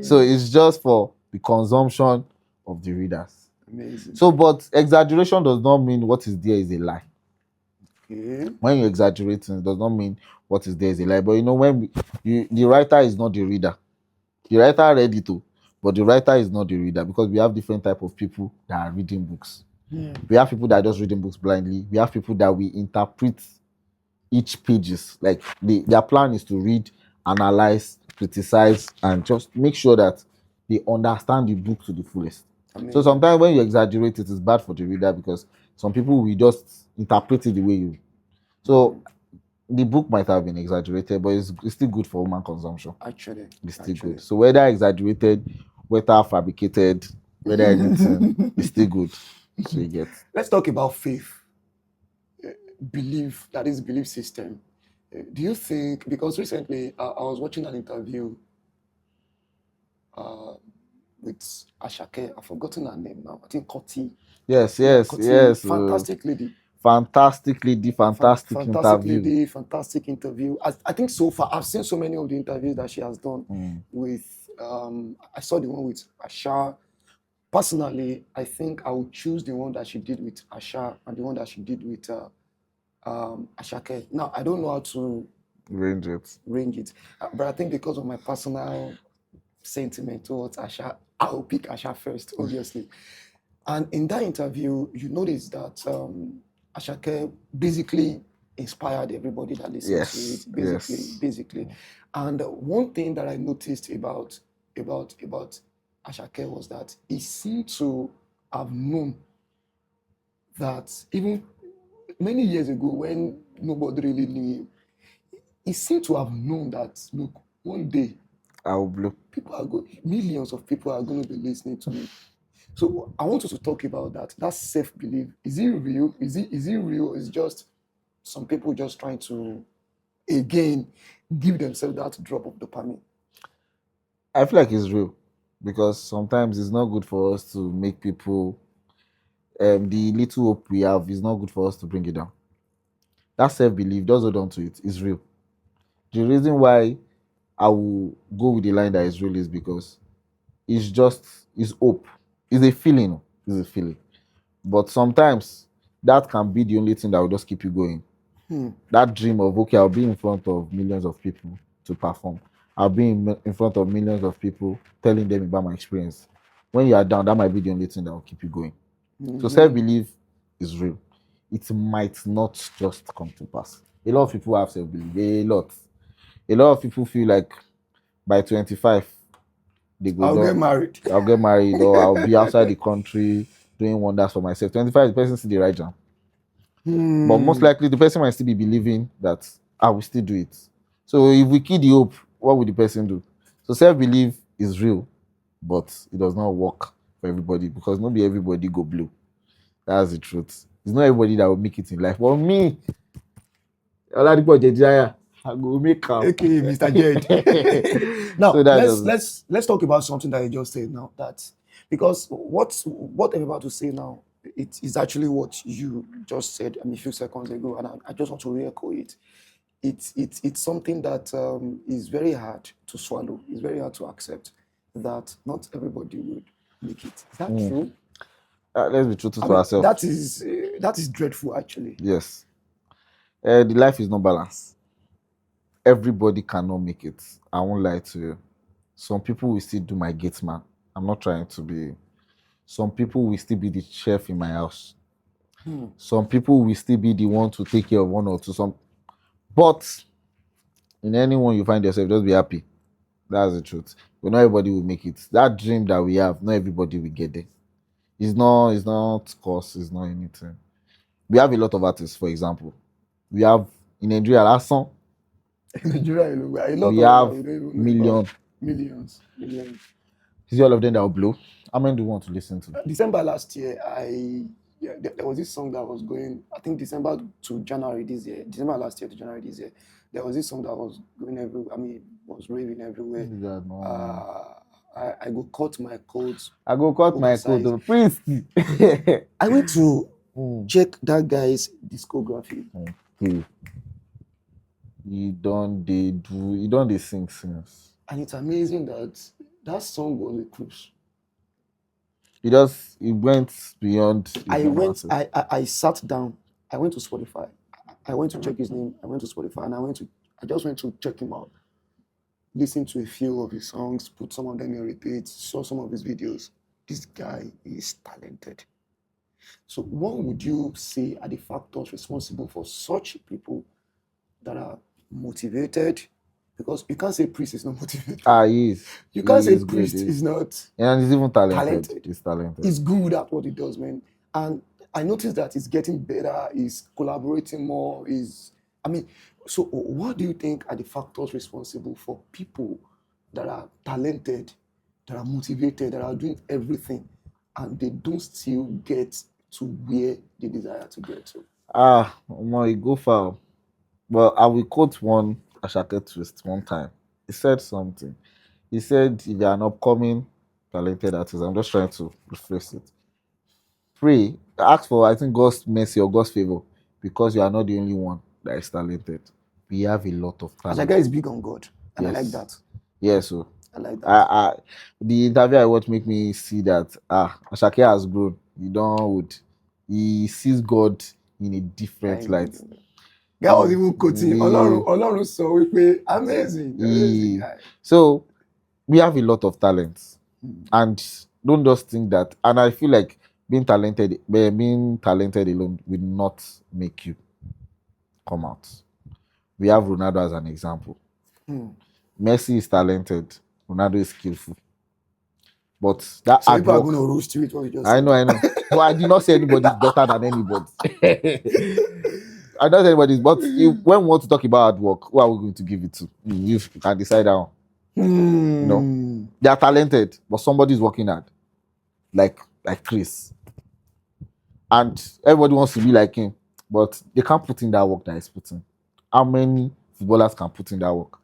So it's just for the consumption of the readers. Amazing. So, but exaggeration does not mean what is there is a lie. Okay. When you're exaggerating, it does not mean what is there is a lie. But when the writer is not the reader. The writer read it too, but the writer is not the reader, because we have different type of people that are reading books. We have people that are just reading books blindly. We have people that we interpret each pages. Like their plan is to read, analyze, criticize, and just make sure that they understand the book to the fullest. Amazing. So sometimes when you exaggerate, it is bad for the reader, because some people will just interpret it the way you. So the book might have been exaggerated, but it's still good for human consumption. Actually, it's still good. So whether exaggerated, whether fabricated, whether anything, it's still good. So you get. Let's talk about faith, belief. That is belief system. Do you think? Because recently I was watching an interview with Ashake. I've forgotten her name now. I think Koti. Yes. Fantastic lady. Fantastic lady, fantastic interview. Fantastic interview. I think so far I've seen so many of the interviews that she has done with. I saw the one with Asha. Personally, I think I would choose the one that she did with Asha and the one that she did with Ashake. Now, I don't know how to range it, but I think because of my personal sentiment towards Asha, I will pick Asha first, obviously. And in that interview, you notice that Ashake basically inspired everybody that listened to it, basically. And one thing that I noticed about Ashake was that he seemed to have known that even many years ago, when nobody really knew him, he seemed to have known that, look, one day I will blow. millions of people are going to be listening to me. So I want you to talk about that. That self-belief. Is it real? Is it real? It's just some people just trying to, again, give themselves that drop of dopamine. I feel like it's real because sometimes it's not good for us to make people. The little hope we have is not good for us to bring it down. That self-belief, just hold on to it. It's real. The reason why I will go with the line that is real is because it's hope. It's a feeling. It's a feeling. But sometimes that can be the only thing that will just keep you going. That dream of, okay, I'll be in front of millions of people to perform. I'll be in front of millions of people telling them about my experience. When you are down, that might be the only thing that will keep you going. So self-belief is real. It might not just come to pass. A lot of people have self-belief. A lot. A lot of people feel like by 25, I'll get married. I'll get married or I'll be outside the country doing wonders for myself. 25, the person see the right jam. But most likely the person might still be believing that I will still do it. So if we kill the hope, what will the person do? So self-belief is real, but it does not work for everybody because not be everybody go blue. That's the truth. It's not everybody that will make it in life. But me, Oladipo Jedijaya, I go make am. Okay, Mr. Jed. Now So let's talk about something that you just said now. That because what I'm about to say now, it is actually what you just said a few seconds ago, and I just want to re-echo it. It's something that is very hard to swallow. It's very hard to accept that not everybody would make it. Is that true? let's be truthful to ourselves. That is dreadful, actually. Yes. The life is not balanced. Everybody cannot make it. I won't lie to you. Some people will still do my gate man. I'm not trying to be. Some people will still be the chef in my house. Some people will still be the one to take care of one or two. But in anyone you find yourself, just be happy. That's the truth. But not everybody will make it. That dream that we have, not everybody will get there. It's not cost, it's not anything. We have a lot of artists, for example. We have in Nigeria last song. In Nigeria, a lot We of have millions. Is it all of them that will blow? How many do you want to listen to? December last year, there was this song that was going, I think December to January this year. December last year to January this year. There was this song that was going everywhere. Was raving everywhere. I go cut my coat. I go cut my coat. Prince. I went to check that guy's discography. Okay. He don't they sing singers. And it's amazing that song was a cruise. It went beyond. I sat down. I went to Spotify. I went to check his name. I went to Spotify and I just went to check him out. Listen to a few of his songs, put some of them in repeat, saw some of his videos. This guy is talented. So what would you say are the factors responsible for such people that are motivated? Because you can't say priest is not motivated. He is. You can't say priest is not. And he's even talented. He's talented. He's good at what he does, man. And I noticed that he's getting better. He's collaborating more. So what do you think are the factors responsible for people that are talented, that are motivated, that are doing everything, and they don't still get to where they desire to get to? You go far. But I will quote one Ashake twist one time. He said something. He said, if you're an upcoming talented artist, I'm just trying to rephrase it. Pray, ask for, I think, God's mercy or God's favor, because you are not the only one that is talented. We have a lot of talent. Ashake is big on God, and yes. I like that. Yeah, so I like that. The interview I watched make me see that Ashake has grown. He sees God in a different light. Guy was even quoting Ọlọ́run sọ wípé amazing guy. So we have a lot of talents, and don't just think that. And I feel like being talented alone will not make you come out. We have Ronaldo as an example. Messi is talented. Ronaldo is skillful. But that so people are going to roast you with what you just said. I know. But I did not say anybody's better than anybody. I don't tell anybody, but when we want to talk about hard work, who are we going to give it to? You can decide how. They are talented, but somebody is working hard, like Chris, and everybody wants to be like him, but they can't put in that work that he's putting. How many footballers can put in that work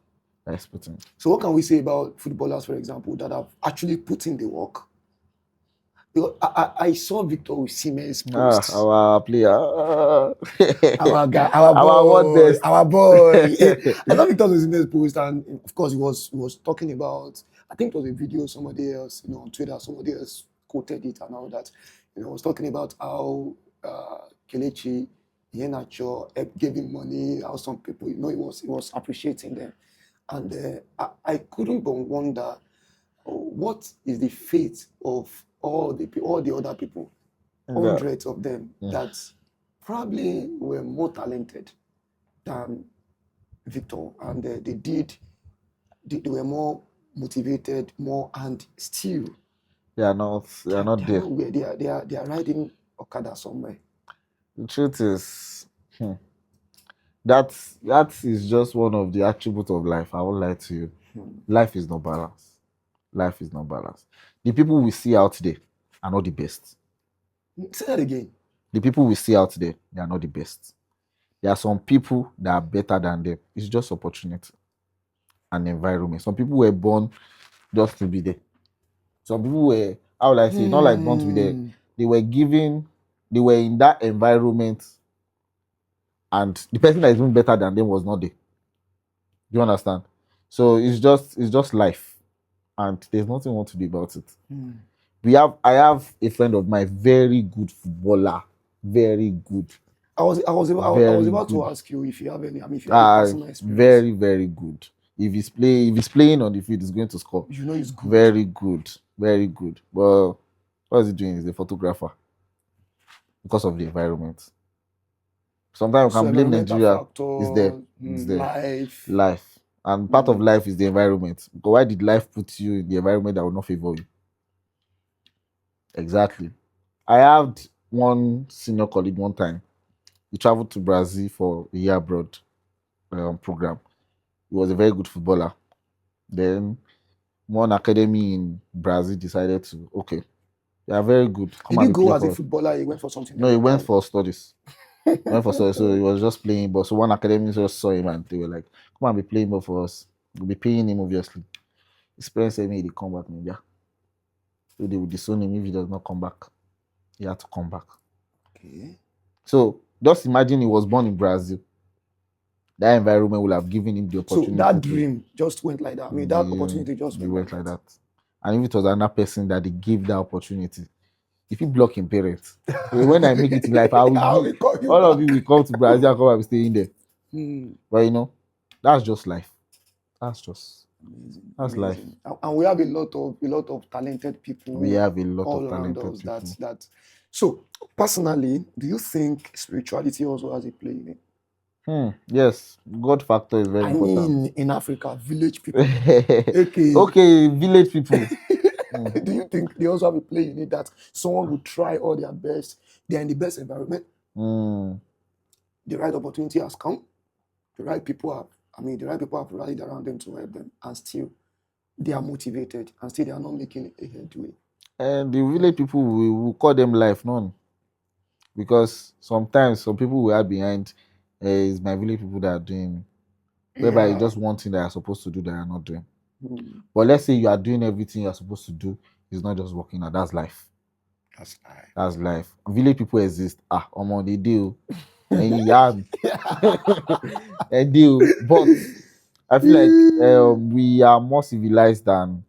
that he's putting? So what can we say about footballers, for example, that have actually put in the work? Because I saw Victor Osimhen's post. Our player, Our guy, our what best, our boy. I saw Victor Osimhen's post, and of course, he was talking about. I think it was a video somebody else, on Twitter, somebody else quoted it and all that. Was talking about how Kelechi Iheanacho gave him money, how some people, he was appreciating them, and I couldn't but wonder what is the fate of all the other people, hundreds of them that probably were more talented than Victor, and they were more motivated, and still they are not there. They are riding Okada somewhere. The truth is, that is just one of the attributes of life. I won't lie to you. Life is not balanced. Life is not balanced. The people we see out there are not the best. Say that again. The people we see out there, they are not the best. There are some people that are better than them. It's just opportunity and environment. Some people were born just to be there. Some people were, how will I say, not like born to be there. They were in that environment, and the person that is even better than them was not there. Do you understand? So it's just life, and there's nothing we want to do about it. I have a friend of mine, very good footballer, very good. I was about to ask you if you have any. If you have personal experience. Very, very good. If he's playing on the field, he's going to score. He's good. Very good, very good. Well, what is he doing? He's a photographer because of the environment. Sometimes we can blame Nigeria. It's there. Life. And part of life is the environment. Because why did life put you in the environment that will not favor you? Exactly. I had one senior colleague one time. He traveled to Brazil for a year abroad program. He was a very good footballer. Then one academy in Brazil decided to, okay, they are very good. Did he go as a footballer? He went for something? No, he went for studies. So he was just playing ball. So one academy just saw him and they were like, come and be playing ball for us. We'll be paying him, obviously. His parents said, he come back, maybe. So they would disown him if he does not come back. He had to come back. Okay. So just imagine he was born in Brazil. That environment will have given him the opportunity. So that dream just went like that. I mean, that opportunity just went like that. And if it was another person that they gave that opportunity, if you block him parents, when I make it in life, all of you will come to Brazil and come and be staying there. But that's just life. That's life. And we have a lot of talented people. We have a lot of talented people. So personally, do you think spirituality also has a play in it? Yes, God factor is very important. I mean, in Africa, village people. Okay, village people. Do you think they also have a play in it that someone will try all their best? They're in the best environment. The right opportunity has come. The right people have rallied around them to help them, and still they are motivated, and still they are not making a headway. And the village people, we will call them life none, because sometimes some people we are behind. It's my village people that are doing, whereby you just one thing that you're supposed to do that you're not doing. But let's say you are doing everything you're supposed to do, it's not just working out. That's life. That's life. Village people exist. They do. And they do. But I feel like we are more civilized than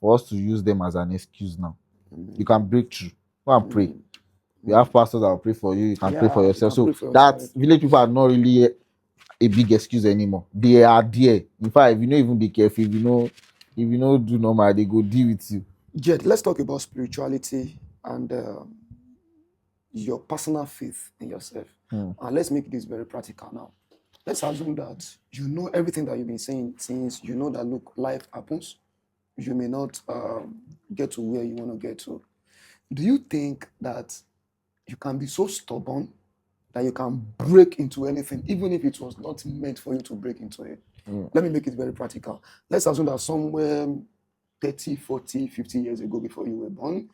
for us to use them as an excuse now. You can break through. Go and pray. You have pastors that will pray for you. You can pray for yourself. So that village people are not really a big excuse anymore. They are there. In fact, if you don't even be careful, if you don't do normal, they go deal with you. Jet, let's talk about spirituality and your personal faith in yourself. And let's make this very practical now. Let's assume that you know everything that you've been saying since you know that, look, life happens. You may not get to where you want to get to. Do you think that you can be so stubborn that you can break into anything, even if it was not meant for you to break into it. Let me make it very practical. Let's assume that somewhere 30, 40, 50 years ago before you were born,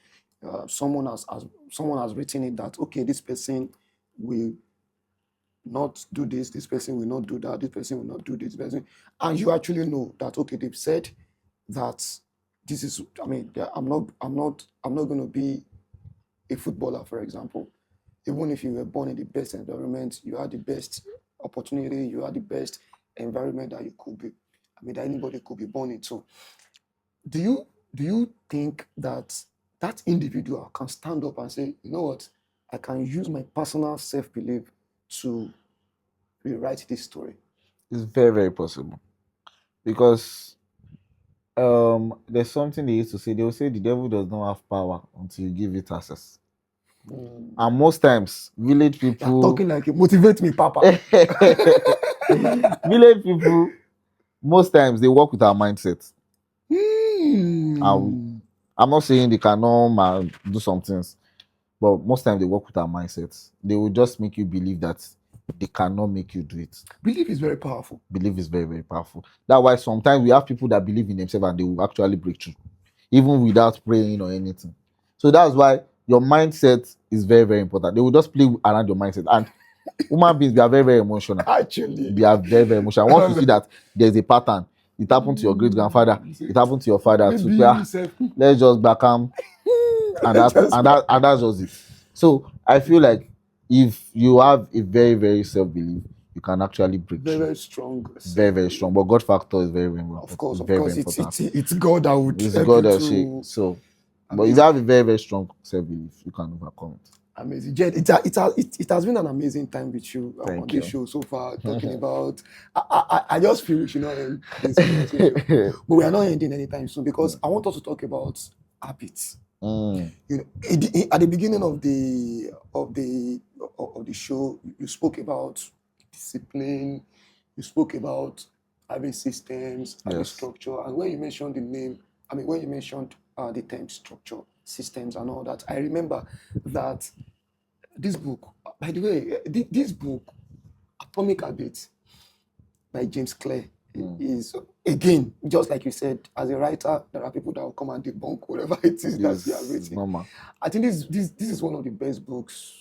someone has written it that, okay, this person will not do this person will not do that, this person will not do this person. And you actually know that, okay, they've said that this is, I mean, I'm not going to be a footballer, for example. Even if you were born in the best environment, you had the best opportunity, you had the best environment that you could be. I mean, that anybody could be born into. Do you think that that individual can stand up and say, you know what, I can use my personal self-belief to rewrite this story? It's very, very possible. Because there's something they used to say. They will say the devil does not have power until you give it access. And most times, village people... You're talking like, motivate me, Papa. Village people, most times, they work with our mindset. I'm not saying they cannot do some things, but most times they work with our mindsets. They will just make you believe that they cannot make you do it. Belief is very powerful. Belief is very, very powerful. That's why sometimes we have people that believe in themselves and they will actually break through, even without praying or anything. So that's why your mindset is very, very important. They will just play around your mindset. And human beings, we are very, very emotional. Actually, we are very, very emotional. Once you see that there's a pattern, it happened to your great grandfather, it happened to your father too. Let's just back him, and that's just it. So I feel like if you have a very, very self-belief, you can actually break very, through. very strong. Very, very strong. But God factor is very, very important. Of course, very important. It's God that would. It's God that shake. So, but if you have a very, very strong self-belief, you can overcome it. Amazing. Jed, it has been an amazing time with you on this show so far, talking about... I just feel we should not end this conversation. But we are not ending anytime soon, because I want us to talk about habits. You know, at the beginning of the show, you spoke about discipline, you spoke about having systems, having structure, and when you mentioned the term structure, systems, and all that, I remember that this book, by the way, this book, Atomic Habits by James Clear, is, again, just like you said, as a writer, there are people that will come and debunk whatever it is that you have written. Normal. I think this is one of the best books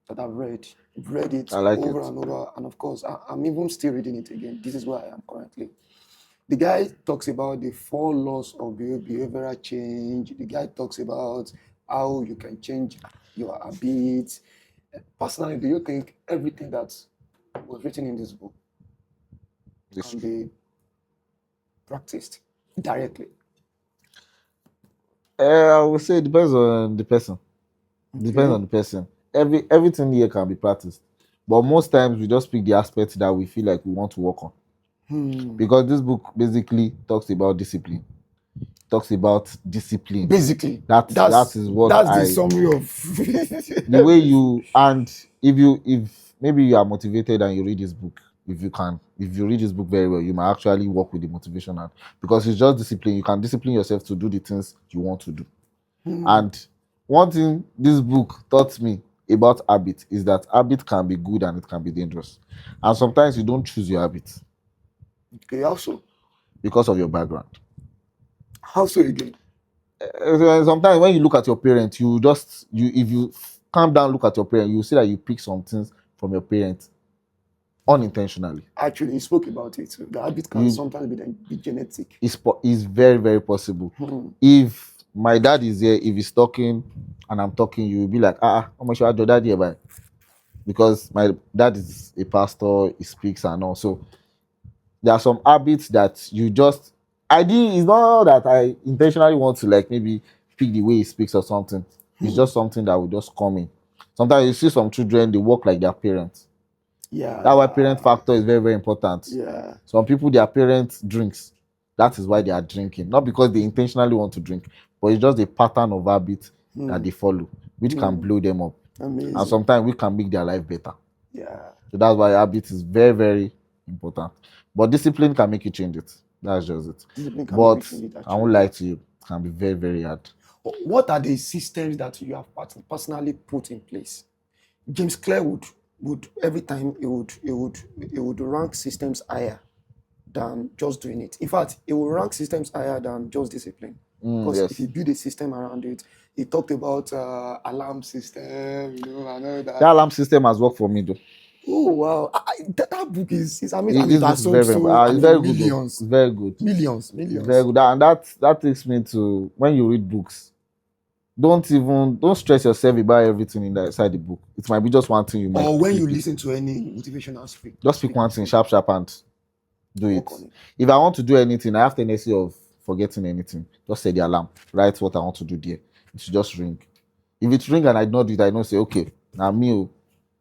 that I've read. I've read it over and over, and of course, I'm even still reading it again. This is where I am currently. The guy talks about the 4 laws of behavioral change. The guy talks about how you can change your habits. Personally, do you think everything that was written in this book can be practiced directly? I would say it depends on the person. Depends on the person. Everything here can be practiced, but most times we just pick the aspects that we feel like we want to work on. Because this book basically talks about discipline. Basically, that's the summary of the way you... And if maybe you are motivated and you read this book, if you read this book very well, you might actually work with the motivation, and because it's just discipline. You can discipline yourself to do the things you want to do. And one thing this book taught me about habit is that habit can be good and it can be dangerous, and sometimes you don't choose your habit. Okay, also because of your background. How so again? Sometimes when you look at your parents, if you calm down, look at your parents, you see that you pick some things from your parents unintentionally. Actually, you spoke about it. The habit can sometimes be genetic. It's very, very possible. If my dad is here, if he's talking and I'm talking, you will be like, how much you had your dad here by? Because my dad is a pastor, he speaks and all. So there are some habits that you just... it's not that I intentionally want to maybe pick the way he speaks or something. It's just something that will just come in. Sometimes you see some children, they walk like their parents. Yeah. That's why parent factor is very, very important. Yeah. Some people, their parents drinks. That is why they are drinking. Not because they intentionally want to drink, but it's just a pattern of habit that they follow, which can blow them up. Amazing. And sometimes we can make their life better. Yeah. So that's why habit is very, very important. But discipline can make you change it. That's just it. But I won't lie to you, it can be very, very hard. What are the systems that you have personally put in place? James Clear would would every time it would rank systems higher than just doing it. In fact, it will rank systems higher than just discipline. Because if Yes. you build a system around it, it talked about alarm system, I know That that. alarm system has worked for me though. Oh wow, that book is amazing. I mean, This it book has is sold very, very, so it's I very mean good though. millions, It's very good. millions, It's very millions. good. And that takes me to when you read books, don't stress yourself about everything inside the book. It might be just one thing you might Or when quickly you pick. listen to any motivational speak, Just pick one thing, sharp, sharp, and do it. work on it. If I want to do anything, I have tendency of forgetting anything. Just set the alarm. Write what I want to do there. It should just ring. If it ring and I don't do it, I don't say, okay, now me,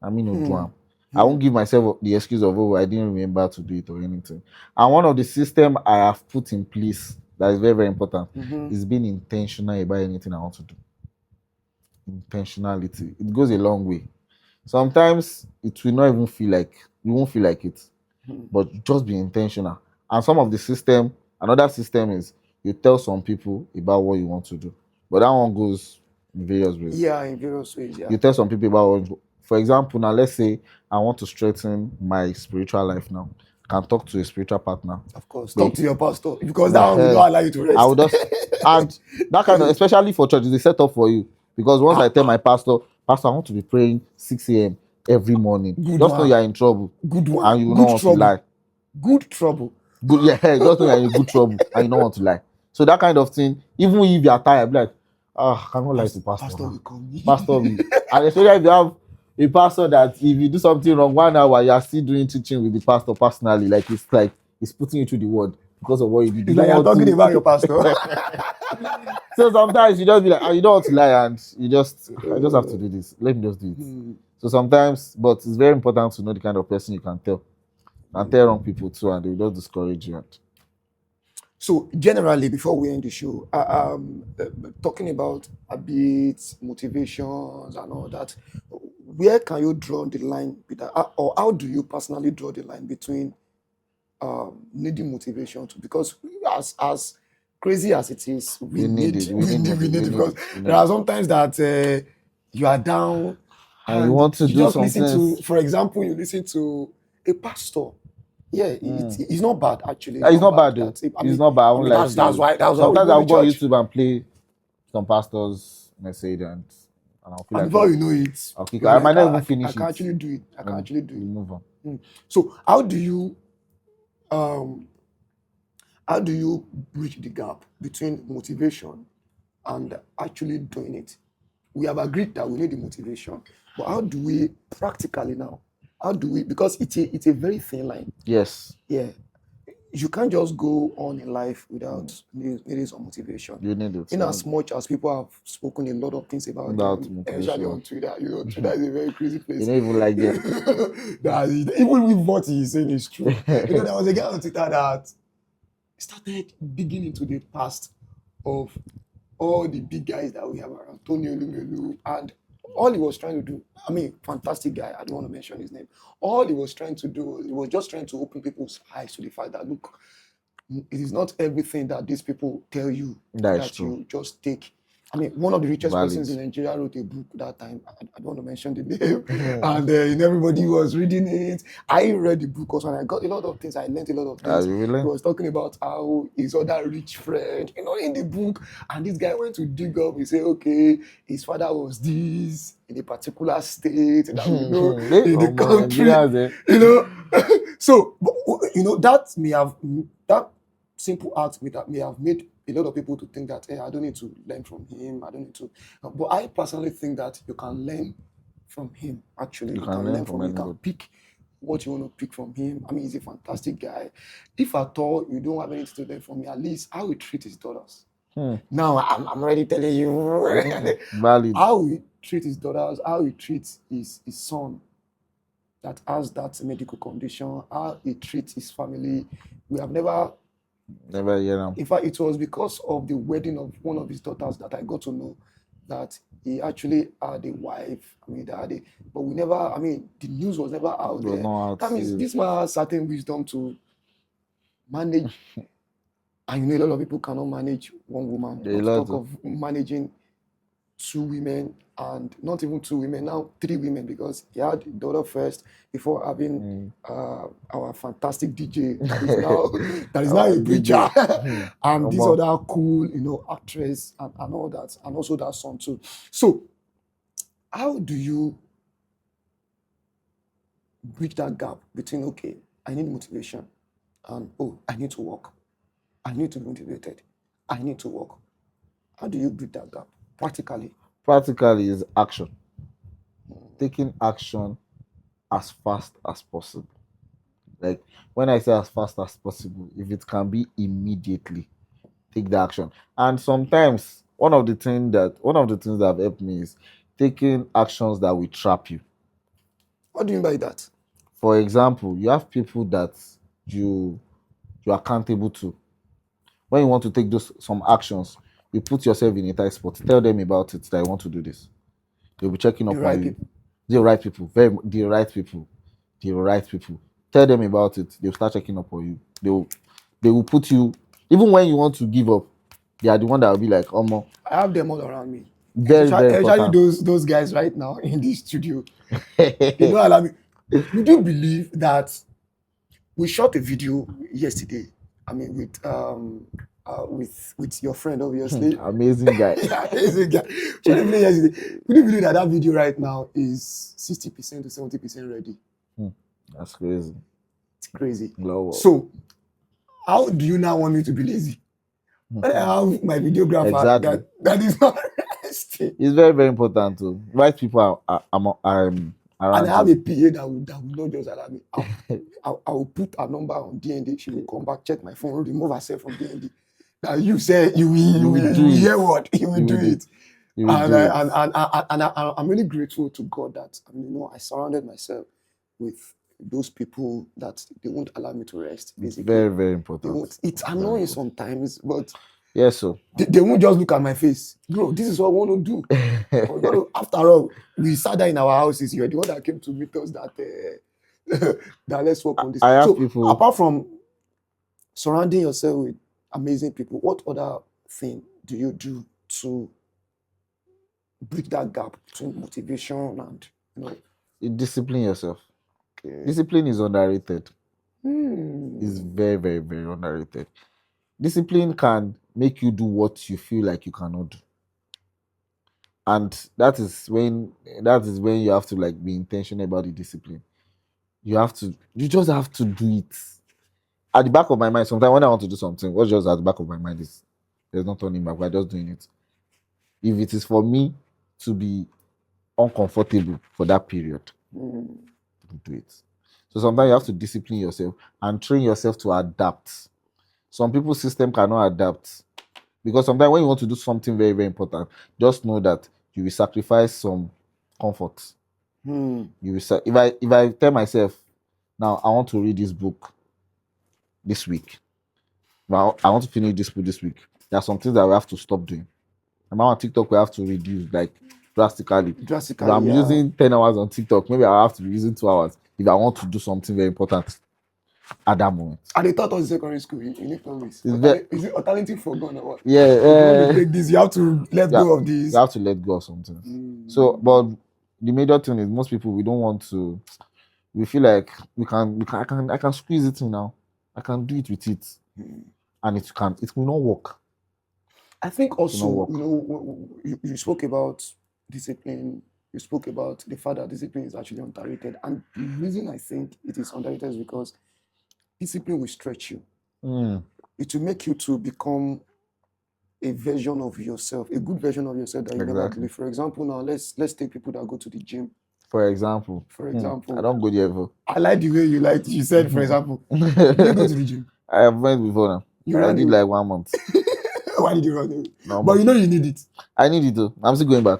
I mean, no do am. I won't give myself the excuse of, oh, I didn't remember to do it or anything. And one of the system I have put in place that is very, very important is being intentional about anything I want to do. Intentionality. It goes a long way. Sometimes it will not even feel like, you won't feel like it, but just be intentional. And some of the system, another system is you tell some people about what you want to do. But that one goes in various ways. Yeah, in various ways. Yeah. You tell some people about what, for example, now let's say I want to strengthen my spiritual life now. I can talk to a spiritual partner. Of course. But Talk to your pastor because that one will not allow you to rest. I would just and that kind of, especially for church, is a setup for you. Because once I tell my pastor, I want to be praying 6 a.m. every morning. Good Just know one. you're in trouble. Good one. And you will Good not want trouble. to lie. Good trouble. Good, yeah, just know you're in good trouble and you don't want to lie. So that kind of thing, even if you're tired, be like, I cannot lie to pastor. Pastor will call me. Pastor will. And especially if you have a pastor that if you do something wrong 1 hour, you're still doing teaching with the pastor personally. Like he's putting you through the word because of what you did. It's like you're talking about your pastor. So sometimes you just be like, you don't want to lie, and I just have to do this. Let me just do it. So sometimes, but it's very important to know the kind of person you can tell. And tell wrong people too, and they will just discourage you. So generally, before we end the show, talking about habits, motivations, and all that, where can you draw the line with that, or how do you personally draw the line between needing motivation to? Because as crazy as it is, we need it because there are sometimes that you are down and you want to you do just something. listen to, for example, you listen to a pastor. Yeah, it's not bad actually. It's not bad though. It's not bad. I won't lie to you. That's why. Sometimes I'll go on YouTube and play some pastor's message and I'll feel like, before you know it, I might not even finish I can actually do it. I can actually do it. Move on. So how do you bridge the gap between motivation and actually doing it? We have agreed that we need the motivation, but how do we practically now? How do we? Because it's a very thin line. Yes. Yeah. You can't just go on in life without needing some motivation. You need it. In as much as people have spoken a lot of things about them, especially on Twitter. Twitter is a very crazy place. You don't even like them. Even with what he's saying is true. There was a guy on Twitter that started digging into the past of all the big guys that we have around, Tony Olumelu, and all he was trying to do, I mean, fantastic guy, I don't want to mention his name. All he was trying to do, he was just trying to open people's eyes to the fact that, look, it is not everything that these people tell you that you just take. I mean, one of the richest persons in Nigeria wrote a book that time. I don't want to mention the name. And everybody was reading it. I read the book also, and I got a lot of things. I learned a lot of things. Really? He was talking about how his other rich friend, in the book, and this guy went to dig up. He said, okay, his father was this in a particular state, that in the country, So, that simple act may have made a lot of people to think that, hey, I don't need to learn from him. I don't need to. But I personally think that you can learn from him. Actually, you can learn from him. You can pick what you want to pick from him. I mean, he's a fantastic guy. If at all you don't have anything to learn from me, at least how he treat his daughters. Now I'm already telling you how he treat his daughters, how he treats his son that has that medical condition, how he treats his family. We have never heard him. In fact, it was because of the wedding of one of his daughters that I got to know that he actually had a wife. I mean, but we never, I mean, the news was never out there. That means this man has certain wisdom to manage. And a lot of people cannot manage one woman. Talk of managing two women and not even 2 women, now 3 women, because he had a daughter first before having our fantastic DJ that is now a preacher, and this other cool, actress and all that, and also that son too. So, how do you bridge that gap between, okay, I need motivation, and I need to work, I need to be motivated, I need to work? How do you bridge that gap practically? Practically is action. Taking action as fast as possible. Like when I say as fast as possible, if it can be immediately, take the action. And sometimes one of the things that have helped me is taking actions that will trap you. What do you mean by that? For example, you have people that you're accountable to. When you want to take some actions, you put yourself in a tight spot. Tell them about it that you want to do this. They'll be checking up on you. The right people, the right people. Tell them about it. They'll start checking up on you. They will put you, even when you want to give up, they are the one that will be like, Omo. I have them all around me. Very especially those guys right now in the studio. They don't allow me. Would you believe that we shot a video yesterday? I mean, with your friend, obviously. Amazing guy. Amazing guy. Shot a video yesterday. Would you believe that video right now is 60% to 70% ready? That's crazy. It's crazy. Low. So, how do you now want me to be lazy? When I have my videographer that is not resting. It's very, very important to right people are around. And I have a PA that will not just allow me. I will put a number on DND. She will come back, check my phone, remove herself from DND. Now you say you will hear what you will do it. And I'm really grateful to God that I surrounded myself with those people that they won't allow me to rest. Basically, very, very important. It's annoying sometimes, but yes, so they won't just look at my face, bro. This is what I want to do. After all, we sat there in our houses. You're the one that came to meet us. That let's work on this. People, apart from surrounding yourself with amazing people, what other thing do you do to bridge that gap between motivation and you discipline yourself? Discipline is underrated. It's very, very, very underrated. Discipline can make you do what you feel like you cannot do. And that is when you have to be intentional about the discipline. You just have to do it. At the back of my mind, sometimes when I want to do something, what's just at the back of my mind is there's no turning back, we're just doing it. If it is for me to be uncomfortable for that period, do it. So sometimes you have to discipline yourself and train yourself to adapt. Some people's system cannot adapt because sometimes when you want to do something very, very important, just know that you will sacrifice some comfort. You will if I tell myself now I want to read this book this week, well, I want to finish this book this week. There are some things that we have to stop doing. And on TikTok we have to reduce drastically. If I'm using 10 hours on TikTok, maybe I have to be using 2 hours if I want to do something very important at that moment. And they taught us in secondary school, you need to know this. Is it alternative for God or what? Yeah. If you want to take this, you have to let go of this. You have to let go of something. So, but the major thing is most people, we don't want to, we feel like I can squeeze it in now. I can do it with it. And it will not work. I think also, you spoke about discipline. You spoke about the fact that discipline is actually underrated. And the reason I think it is underrated is because discipline will stretch you. It will make you to become a version of yourself, a good version of yourself that you never believe. For example, now let's take people that go to the gym. For example, I don't go there ever. I like the way you said, for example, you go to the gym. I have went before now. I did 1 month. Why did you run away? No, but you need it. I need it too. I'm still going back.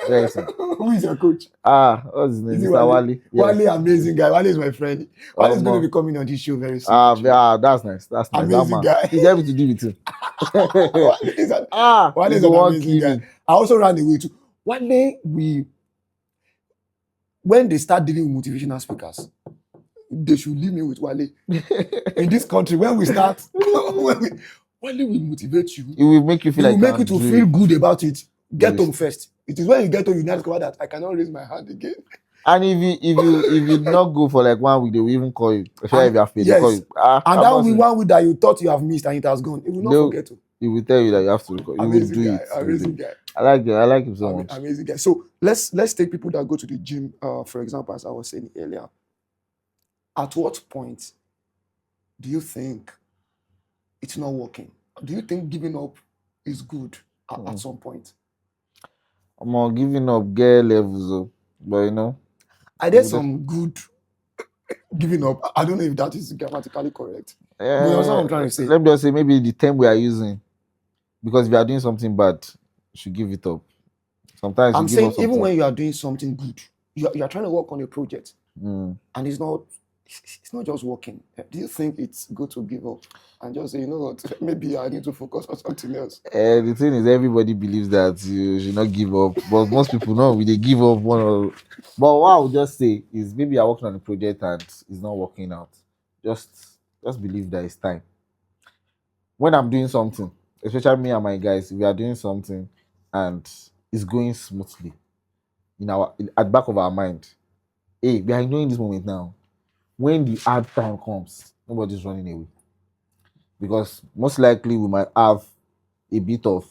Who is your coach? What's his name? Mr. Wale. Wale, amazing guy. Wale is my friend. Wale is going to be coming on this show very soon. That's nice. That's nice. Amazing guy. He's able to do it too. Wale is an amazing guy. I also ran away too. One day when they start dealing with motivational speakers, they should leave me with Wale. In this country, when we start, Wale will motivate you. It will make you feel feel good about it. Get home first. It is when you get to you now discover that I cannot raise my hand again. And if you not go for like 1 week, they will even call you. Especially if you have paid, they call you. And that will be 1 week that you thought you have missed and it has gone. It will not forget to. He will tell you that you have to record. You will do it. Amazing guy. I like him so much. Amazing guy. So let's take people that go to the gym, for example, as I was saying earlier. At what point do you think it's not working? Do you think giving up is good at some point? I'm not giving up gear levels, though. But you know, are there some good giving up? I don't know if that is grammatically correct. But you know what I'm trying to say? Let me just say maybe the term we are using, because if you are doing something bad, you should give it up. Sometimes I'm saying even when you are doing something good, you are trying to work on a project, and it's not just working. Do you think it's good to give up and just say, you know what, maybe I need to focus on something else? The thing is, everybody believes that you should not give up, but most people know they give up one or. But what I would just say is maybe you're working on a project and it's not working out. Just believe that it's time. When I'm doing something, especially me and my guys, we are doing something and it's going smoothly at the back of our mind. Hey, we are enjoying this moment now. When the hard time comes, nobody's running away. Because most likely we might have a bit of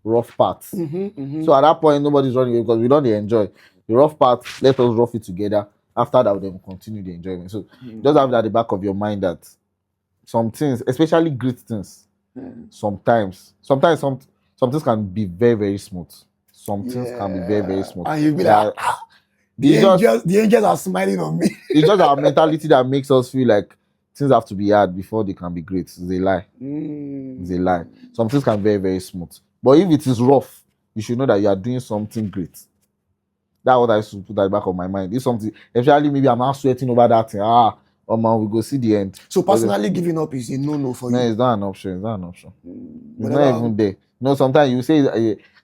rough parts. So at that point, nobody's running away because we don't enjoy. The rough parts, let us rough it together. After that, we then continue the enjoyment. So just have that at the back of your mind that some things, especially great things, sometimes some things can be very, very smooth. Some things can be very, very smooth. And you'll be like, the angels are smiling on me. It's just our mentality that makes us feel like things have to be hard before they can be great. It's a lie. It's a lie. Some things can be very, very smooth. But if it is rough, you should know that you are doing something great. That's what I used to put at the back of my mind. If something, especially maybe I'm not sweating over that thing. Oh man, we go see the end. So personally, giving up is a no for you. No, it's not an option. It's not an option. It's not even there. No, sometimes you say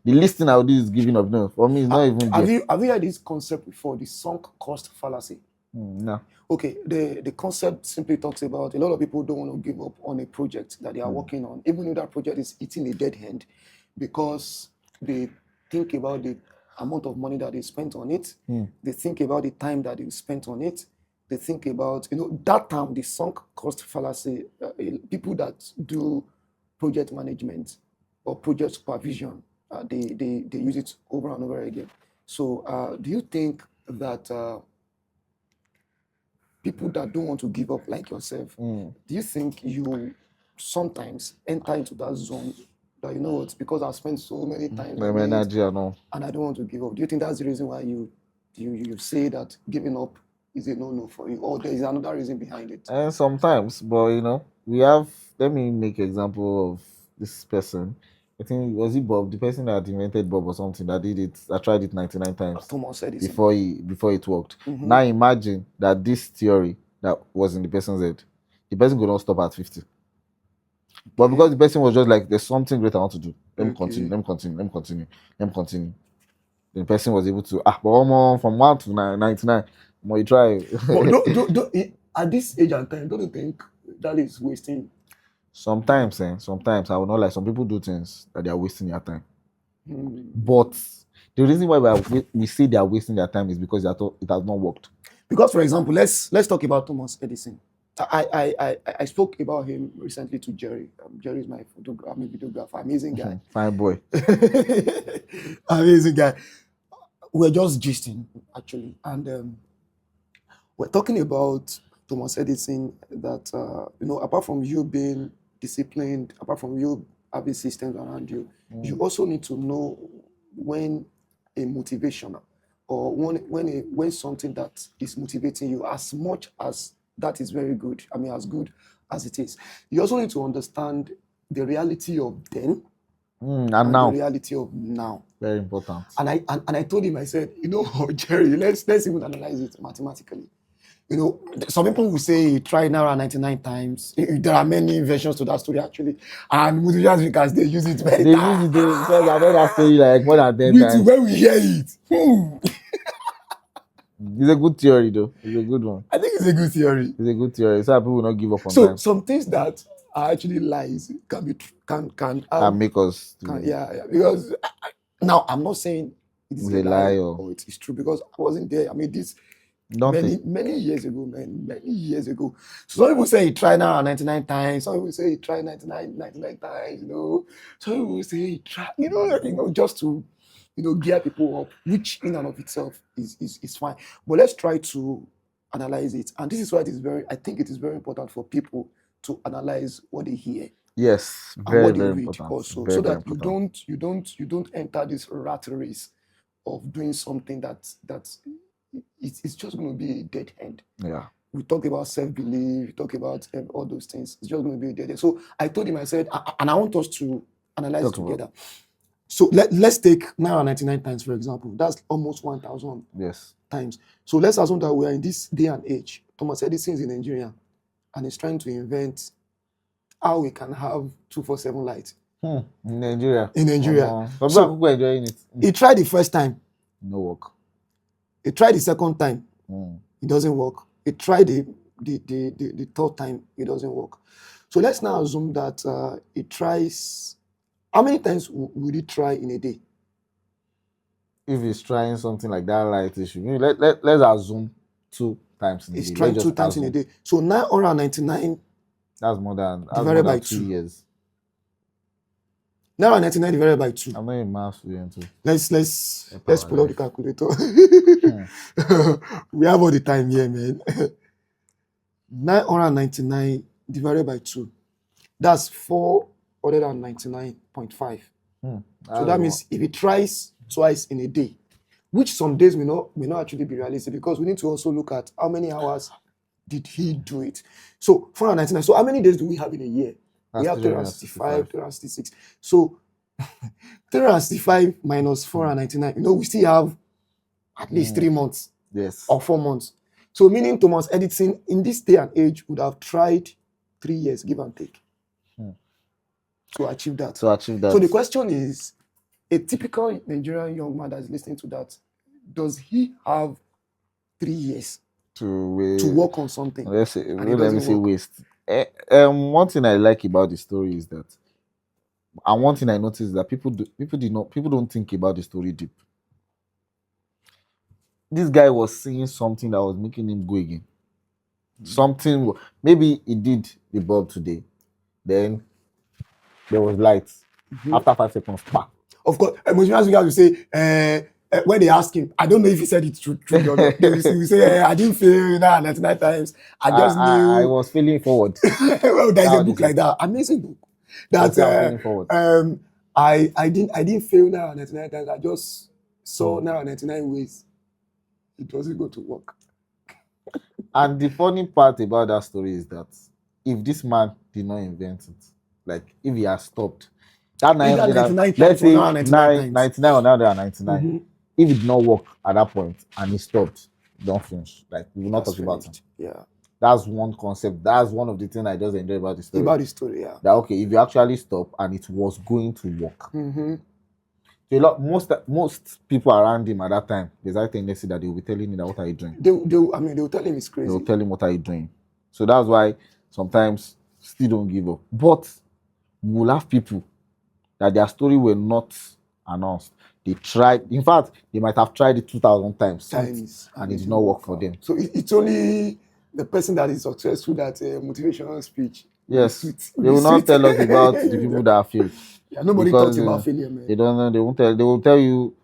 the least thing I would do is giving up. No, for me, it's not even there. Have you heard this concept before? The sunk cost fallacy. No. Okay, the concept simply talks about a lot of people don't want to give up on a project that they are working on, even if that project is eating a dead hand, because they think about the amount of money that they spent on it. They think about the time that they spent on it. They think about, that term, the sunk cost fallacy. People that do project management or project supervision, they use it over and over again. So do you think that people that don't want to give up like yourself, do you think you sometimes enter into that zone that, you know what, because I've spent so many times and I don't want to give up? Do you think that's the reason why you say that giving up is a no for you, or there is another reason behind it? And sometimes, but we have. Let me make an example of this person. I think was it Bob, the person that invented Bob or something that did it. I tried it 99 times Thomas Edison. before it worked. Now imagine that this theory that was in the person's head, the person could not stop at 50. But because the person was just like, there's something great I want to do. Let me continue. Then the person was able to but from 1 to 99. More you try. But at this age and time, don't you think that is wasting? Sometimes I will not lie. Some people do things that they are wasting their time. But the reason why we say they are wasting their time is because it has not worked. Because, for example, let's talk about Thomas Edison. I spoke about him recently to Jerry. Jerry is my videographer, amazing guy. Fine boy. Amazing guy. We're just gisting, actually. And we're talking about Thomas Edison that, apart from you being disciplined, apart from you having systems around you, you also need to know when a motivation or when something that is motivating you, as much as that is very good, as good as it is, you also need to understand the reality of then and now. The reality of now. Very important. And I told him, I said, Jerry, let's even analyze it mathematically. Some people will say try Naira 99 times. There are many versions to that story, actually. And motivational speakers, they use it very because I've heard that story like more than 10 times. When we hear it. It's a good theory, though. It's a good one. I think it's a good theory. It's a good theory. So people will not give up on time. So some things that are actually lies can make us. Because Now, I'm not saying it is It's a a lie lie or it is true because I wasn't there. I mean, this many years ago, man, many years ago. So some people say he tried now 99 times. Some people say he tried 99 times. You know, some people say he tried. Just to gear people up, which in and of itself is fine. But let's try to analyze it. And this is why I think it is very important for people to analyze what they hear Yes, and very, what they very read important. also, Very, so very that important. you don't enter this rat race of doing something that it's just going to be a dead end. Yeah. We talk about self-belief, we talk about all those things. It's just going to be a dead end. So I told him, I said, and I want us to analyze it together. So let's take 999 times, for example. That's almost 1,000 times. So let's assume that we are in this day and age. Thomas Edison is in Nigeria and he's trying to invent how we can have 247 light. In Nigeria. In Nigeria. So people enjoying it. He tried the first time. No work. He tried the second time. It doesn't work. He tried the third time. It doesn't work. So let's now assume that he tries. How many times would he try in a day? If he's trying something like that light issue, let's assume 2 times in a day. He's trying 2 times in a day. So 999. That's more than divided by 2 years. 999 divided by 2. I'm not a math student too. Let's pull out the calculator. We have all the time here, man. 999 divided by 2. That's 499.5. So that means if he tries twice in a day, which some days may not actually be realistic, because we need to also look at how many hours did he do it. So 499. So how many days do we have in a year? We have 365, 366. So 365 minus 499. We still have at least 3 months. Yes. Or 4 months. So meaning Thomas Edison in this day and age would have tried 3 years, give and take, to achieve that. So the question is, a typical Nigerian young man that is listening to that, does he have 3 years to work on something? Let me say waste. One thing I like about the story is that, and one thing I noticed is that people don't think about the story deep. This guy was seeing something that was making him go again. Something, maybe he did the bulb today, then there was light. After 5 seconds, bah. Of course, motivational speakers will say, when they ask him, I don't know if he said it true or not. They will say, I didn't fail 99 times. I just knew. I was feeling forward. Well, there's a book like that, amazing book. That I didn't fail 99 times. I just saw 99 ways it doesn't go to work. And the funny part about that story is that if this man did not invent it, like if he has stopped, that 99, let's say 99 or 999, if it did not work at that point and he stopped, don't finish. Like we will not talk about it. Yeah. That's one concept. That's one of the things I just enjoy about the story. About the story, yeah. That okay, if you actually stop and it was going to work. So most people around him at that time, there's a tendency that they will be telling him that what are you doing? They will tell him it's crazy. They will tell him what are you doing. So that's why sometimes still don't give up. But we'll have people that their story were not announced. They tried. In fact, they might have tried it 2,000 times and it did not work for them. So it's only the person that is successful that motivational speech. Yes, they will not tell us about the people that failed. Yeah, nobody talks about failure, man. They don't know. They won't tell. They will tell you.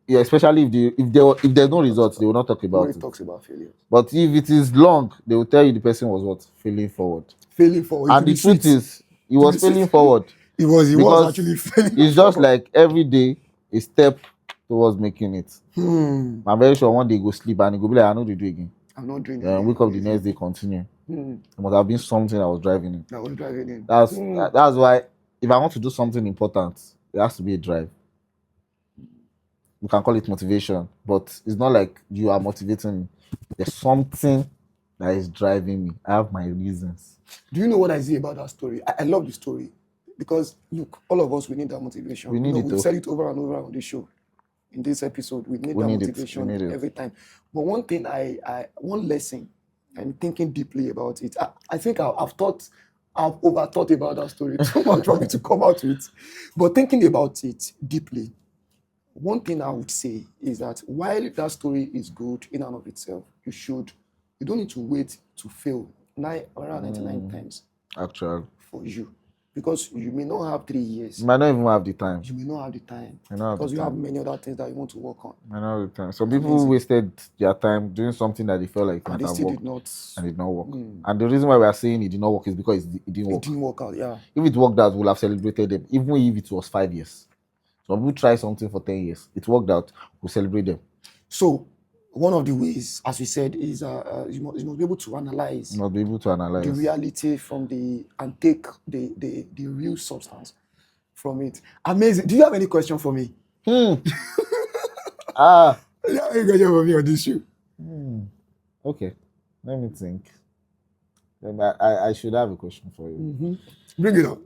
Especially if there's no results, they will not talk about it. Nobody talks about failure. But if it is long, they will tell you the person was what? Failing forward. And the truth is, he was failing forward. He was actually failing. It's just like every day a step towards making it. I'm very sure one day he go sleep and he go be like, I know they do again. I'm not doing it. Wake up the next day, continue. It must have been something that was driving him. That's why if I want to do something important, it has to be a drive. We can call it motivation, but it's not like you are motivating me. There's something that is driving me. I have my reasons. Do you know what I see about that story? I love the story because look, all of us, we need that motivation. We need it. We've said it over and over on this show. In this episode, we need that motivation every time. But one thing, one lesson, I'm thinking deeply about it. I think I've overthought about that story too much for me to come out with. But thinking about it deeply, one thing I would say is that while that story is good in and of itself, you don't need to wait to fail 999 times Actually, for you, because you may not have 3 years. you might not even have the time. You may not have the time You know because you have many other things that you want to work on. I know the time. Some people wasted their time doing something that they felt like and they still did not, and it did not work. And the reason why we are saying it did not work is because it didn't work. It didn't work out, yeah. If it worked out, we'll have celebrated them, even if it was 5 years. Some people try something for 10 years. It worked out, we'll celebrate them. So one of the ways, as we said, is you must be able to analyze. You must be able to analyze the reality and take the real substance from it. Amazing. Do you have any question for me? Do you have any question for me on this show? Okay, let me think. I should have a question for you. Bring it up.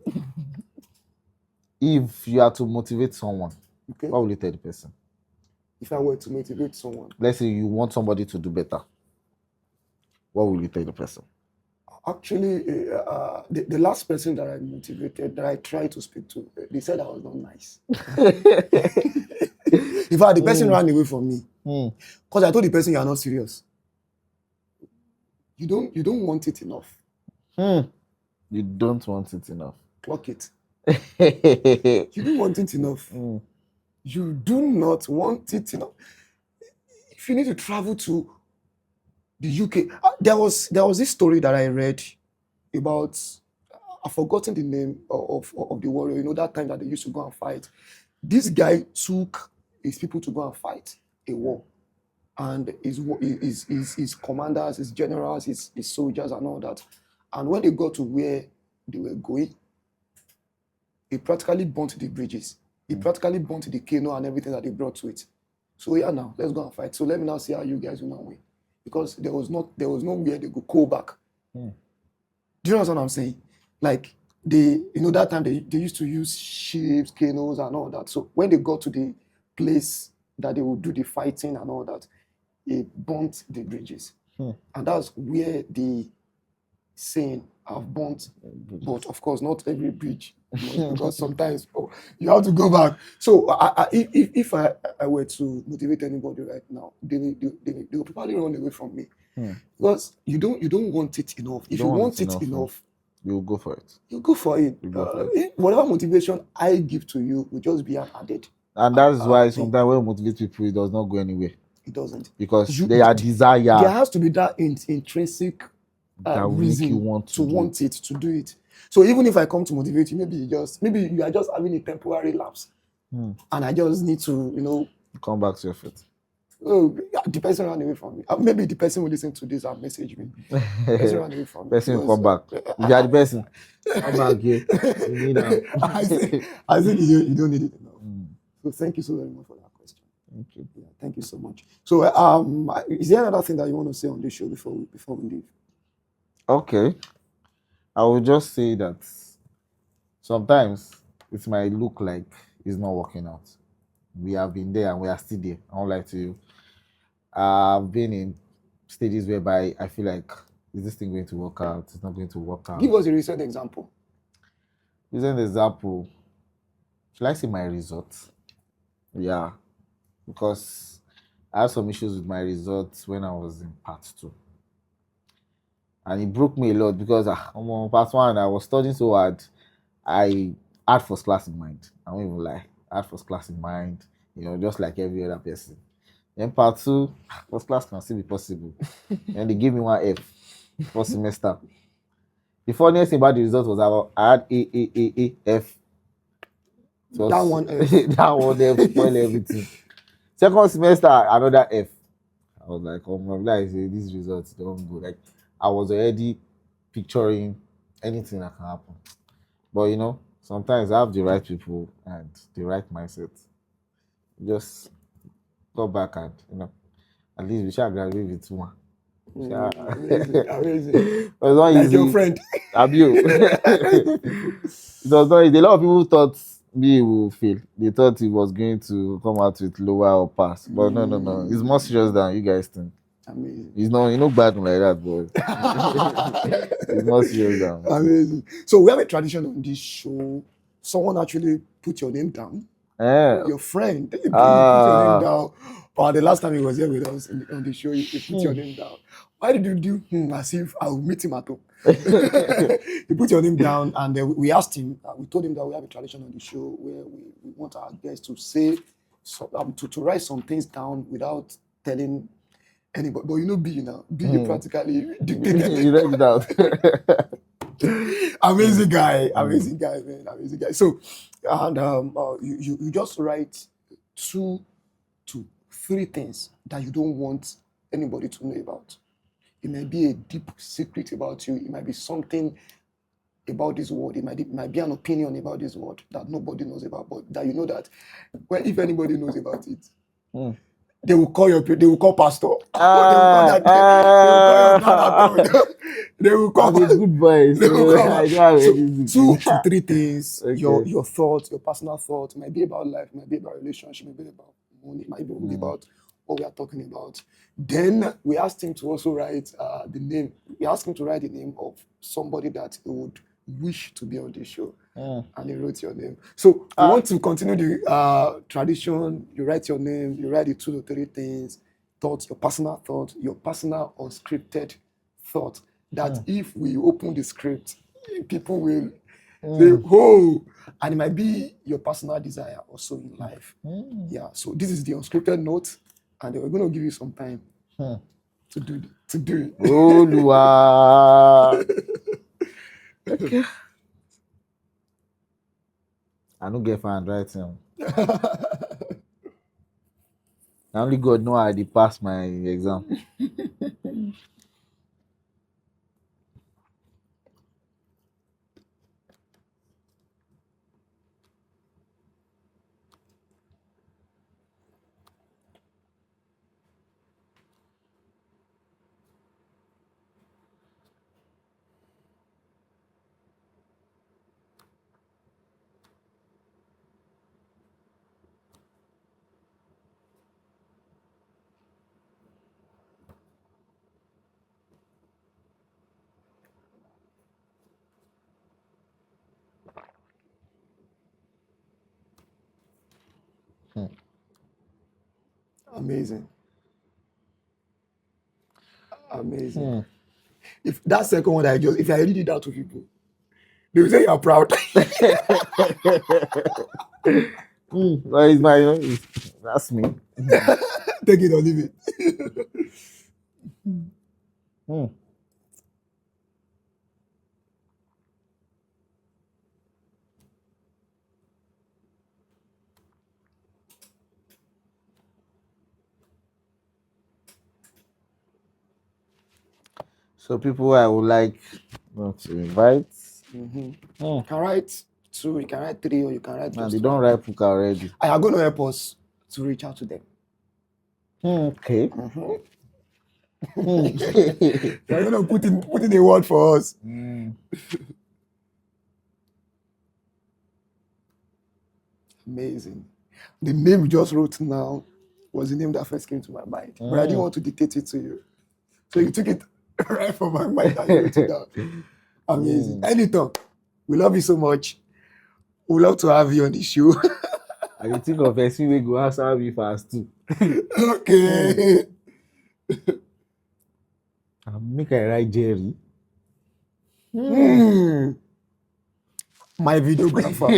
If you are to motivate someone, okay, what will you tell the person? If I were to motivate someone, let's say you want somebody to do better, what will you tell the person? Actually, the last person that I motivated, that I tried to speak to, they said I was not nice. In fact, the person ran away from me because I told the person you are not serious. You don't want it enough. You don't want it enough. Clock it. You don't want it enough. You do not want it enough. If you need to travel to the UK, there was this story that I read about. I've forgotten the name of the warrior. You know, that time that they used to go and fight. This guy took his people to go and fight a war, and his commanders, his generals, his soldiers, and all that. And when they got to where they were going, he practically burnt the bridges. He practically burnt the canoe and everything that they brought to it. So yeah, now let's go and fight. So let me now see how you guys will now win, because there was nowhere they could go back. Do you understand what I'm saying? Like that time they used to use ships, canoes, and all that. So when they got to the place that they would do the fighting and all that, they burnt the bridges, and that's where the saying "I've burnt," but of course not every bridge. Because sometimes you have to go back. So if I were to motivate anybody right now, they will probably run away from me, because you don't want it enough. If you want it enough, you'll go for it. You go for it. Whatever motivation I give to you will just be an added. And that's why sometimes when we motivate people, it does not go anywhere. It doesn't, because they are desire. There has to be that intrinsic that reason you want to do it. So even if I come to motivate you, maybe you are just having a temporary lapse, and I just need to, come back to your feet. Oh, the person ran away from me. Maybe the person will listen to this and message me. The person ran away from me. Person come back. If you are the person, come back here. You need I think you don't need it enough. So thank you so very much for that question. Thank you. Yeah, thank you so much. So is there another thing that you want to say on this show before we leave? Okay. I will just say that sometimes it might look like it's not working out. We have been there and we are still there. I won't lie to you. I've been in stages whereby I feel like, is this thing going to work out? It's not going to work out. Give us a recent example. Recent example. Should I say my results? Yeah. Because I had some issues with my results when I was in part 2. And it broke me a lot because on part 1, I was studying so hard. I had first class in mind. I won't even lie. I had first class in mind, just like every other person. Then part 2, first class can still be possible. And they gave me 1 F for semester. The funniest thing about the result was I had A, F. So that 1 F. That 1 F spoiled everything. Second semester, another F. I was like, oh my God, these results don't go. Like, I was already picturing anything that can happen. But sometimes I have the right people and the right mindset. Just go back and at least we shall graduate with 1. Amazing. It was not like easy. Your friend. It was not easy. A lot of people thought me will fail. They thought he was going to come out with lower or pass. But no. It's more serious than you guys think. Amazing. He's not bad like that, boy. It's more serious than. Amazing. So we have a tradition on this show. Someone actually put your name down Your friend, he put your name down. Or the last time he was here with us on the show, he put your name down. Why did you do as if I will meet him at home? He put your name down, and we asked him. We told him that we have a tradition on the show where we want our guests to say, to write some things down without telling anybody. But you know, you practically dictated. You write it out. Amazing guy, man, amazing guy. So, and you just write 2 to 3 things that you don't want anybody to know about. It might be a deep secret about you. It might be something about this word. It might be an opinion about this word that nobody knows about, but that you know that if anybody knows about it, they will call pastor. They will call good boys. They will call. So 2 to 3 things. Okay. Your thoughts, your personal thoughts. It might be about life, it might be about relationship, it might be about money, it might be about what we are talking about. Then we asked him to also write the name. We asked him to write the name of somebody that he would wish to be on the show, and he wrote your name. So we want to continue the tradition. You write your name. You write the 2 to 3 things, thoughts, your personal unscripted thought. That if we open the script, people will say, "Oh," and it might be your personal desire also in life. Yeah. So this is the unscripted note, and we're going to give you some time to do it. Oh, wow. Okay. I don't get fan writing. Only God know I did pass my exam. Amazing. If that second one if I read it out to people, they will say you're proud. Well, it's that's me. Take it or leave it. So people I would like to invite. You can write 2, you can write 3, or you can write just they don't write book already. I are going to help us to reach out to them. Okay. They're going to put in a word for us. Amazing. The name you just wrote now was the name that first came to my mind, but I didn't want to dictate it to you. So you took it right from my mind and you wrote it down. Amazing. Anytime. We love you so much. We love to have you on the show. I think of a we go answer me fast too. Okay. Make I write Jerry. My videographer.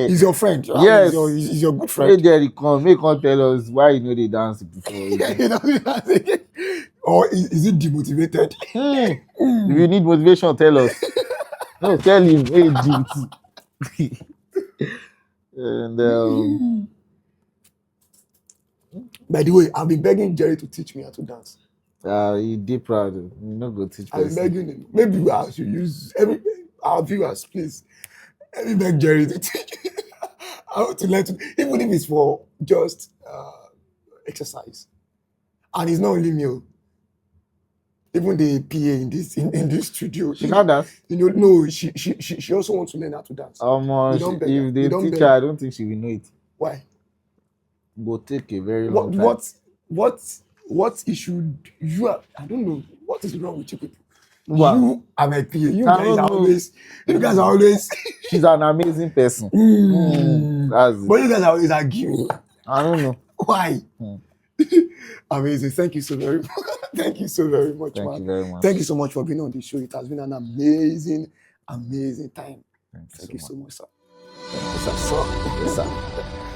He's your friend. Yes. He's your good friend. Hey, Jerry, make tell us why you know they dance before. Or is it demotivated? If you need motivation, tell us. No, tell him. Hey, GT. And by the way, I've been begging Jerry to teach me how to dance. He did proud. You not go teach. I'm begging him. Maybe I should use our viewers, please. Let me beg Jerry to teach me how to learn to, even if it's for just exercise. And it's not only me. Even the PA in this studio. She can't dance. No, she also wants to learn how to dance. If they teach her, I don't think she will know it. Why? Will take a very long time. What issue you are? I don't know. What is wrong with you people? Wow. You are my PA. You I guys don't are know. always. You guys are always. She's an amazing person. That's But it. you guys are always arguing. I don't know. Why? Mm. Amazing. Thank you so very much. Thank you so very much, Thank man. you very much. Thank you so much for being on the show. It has been an amazing, amazing time. Thank you so much, sir. Thank you, sir. Yes, sir.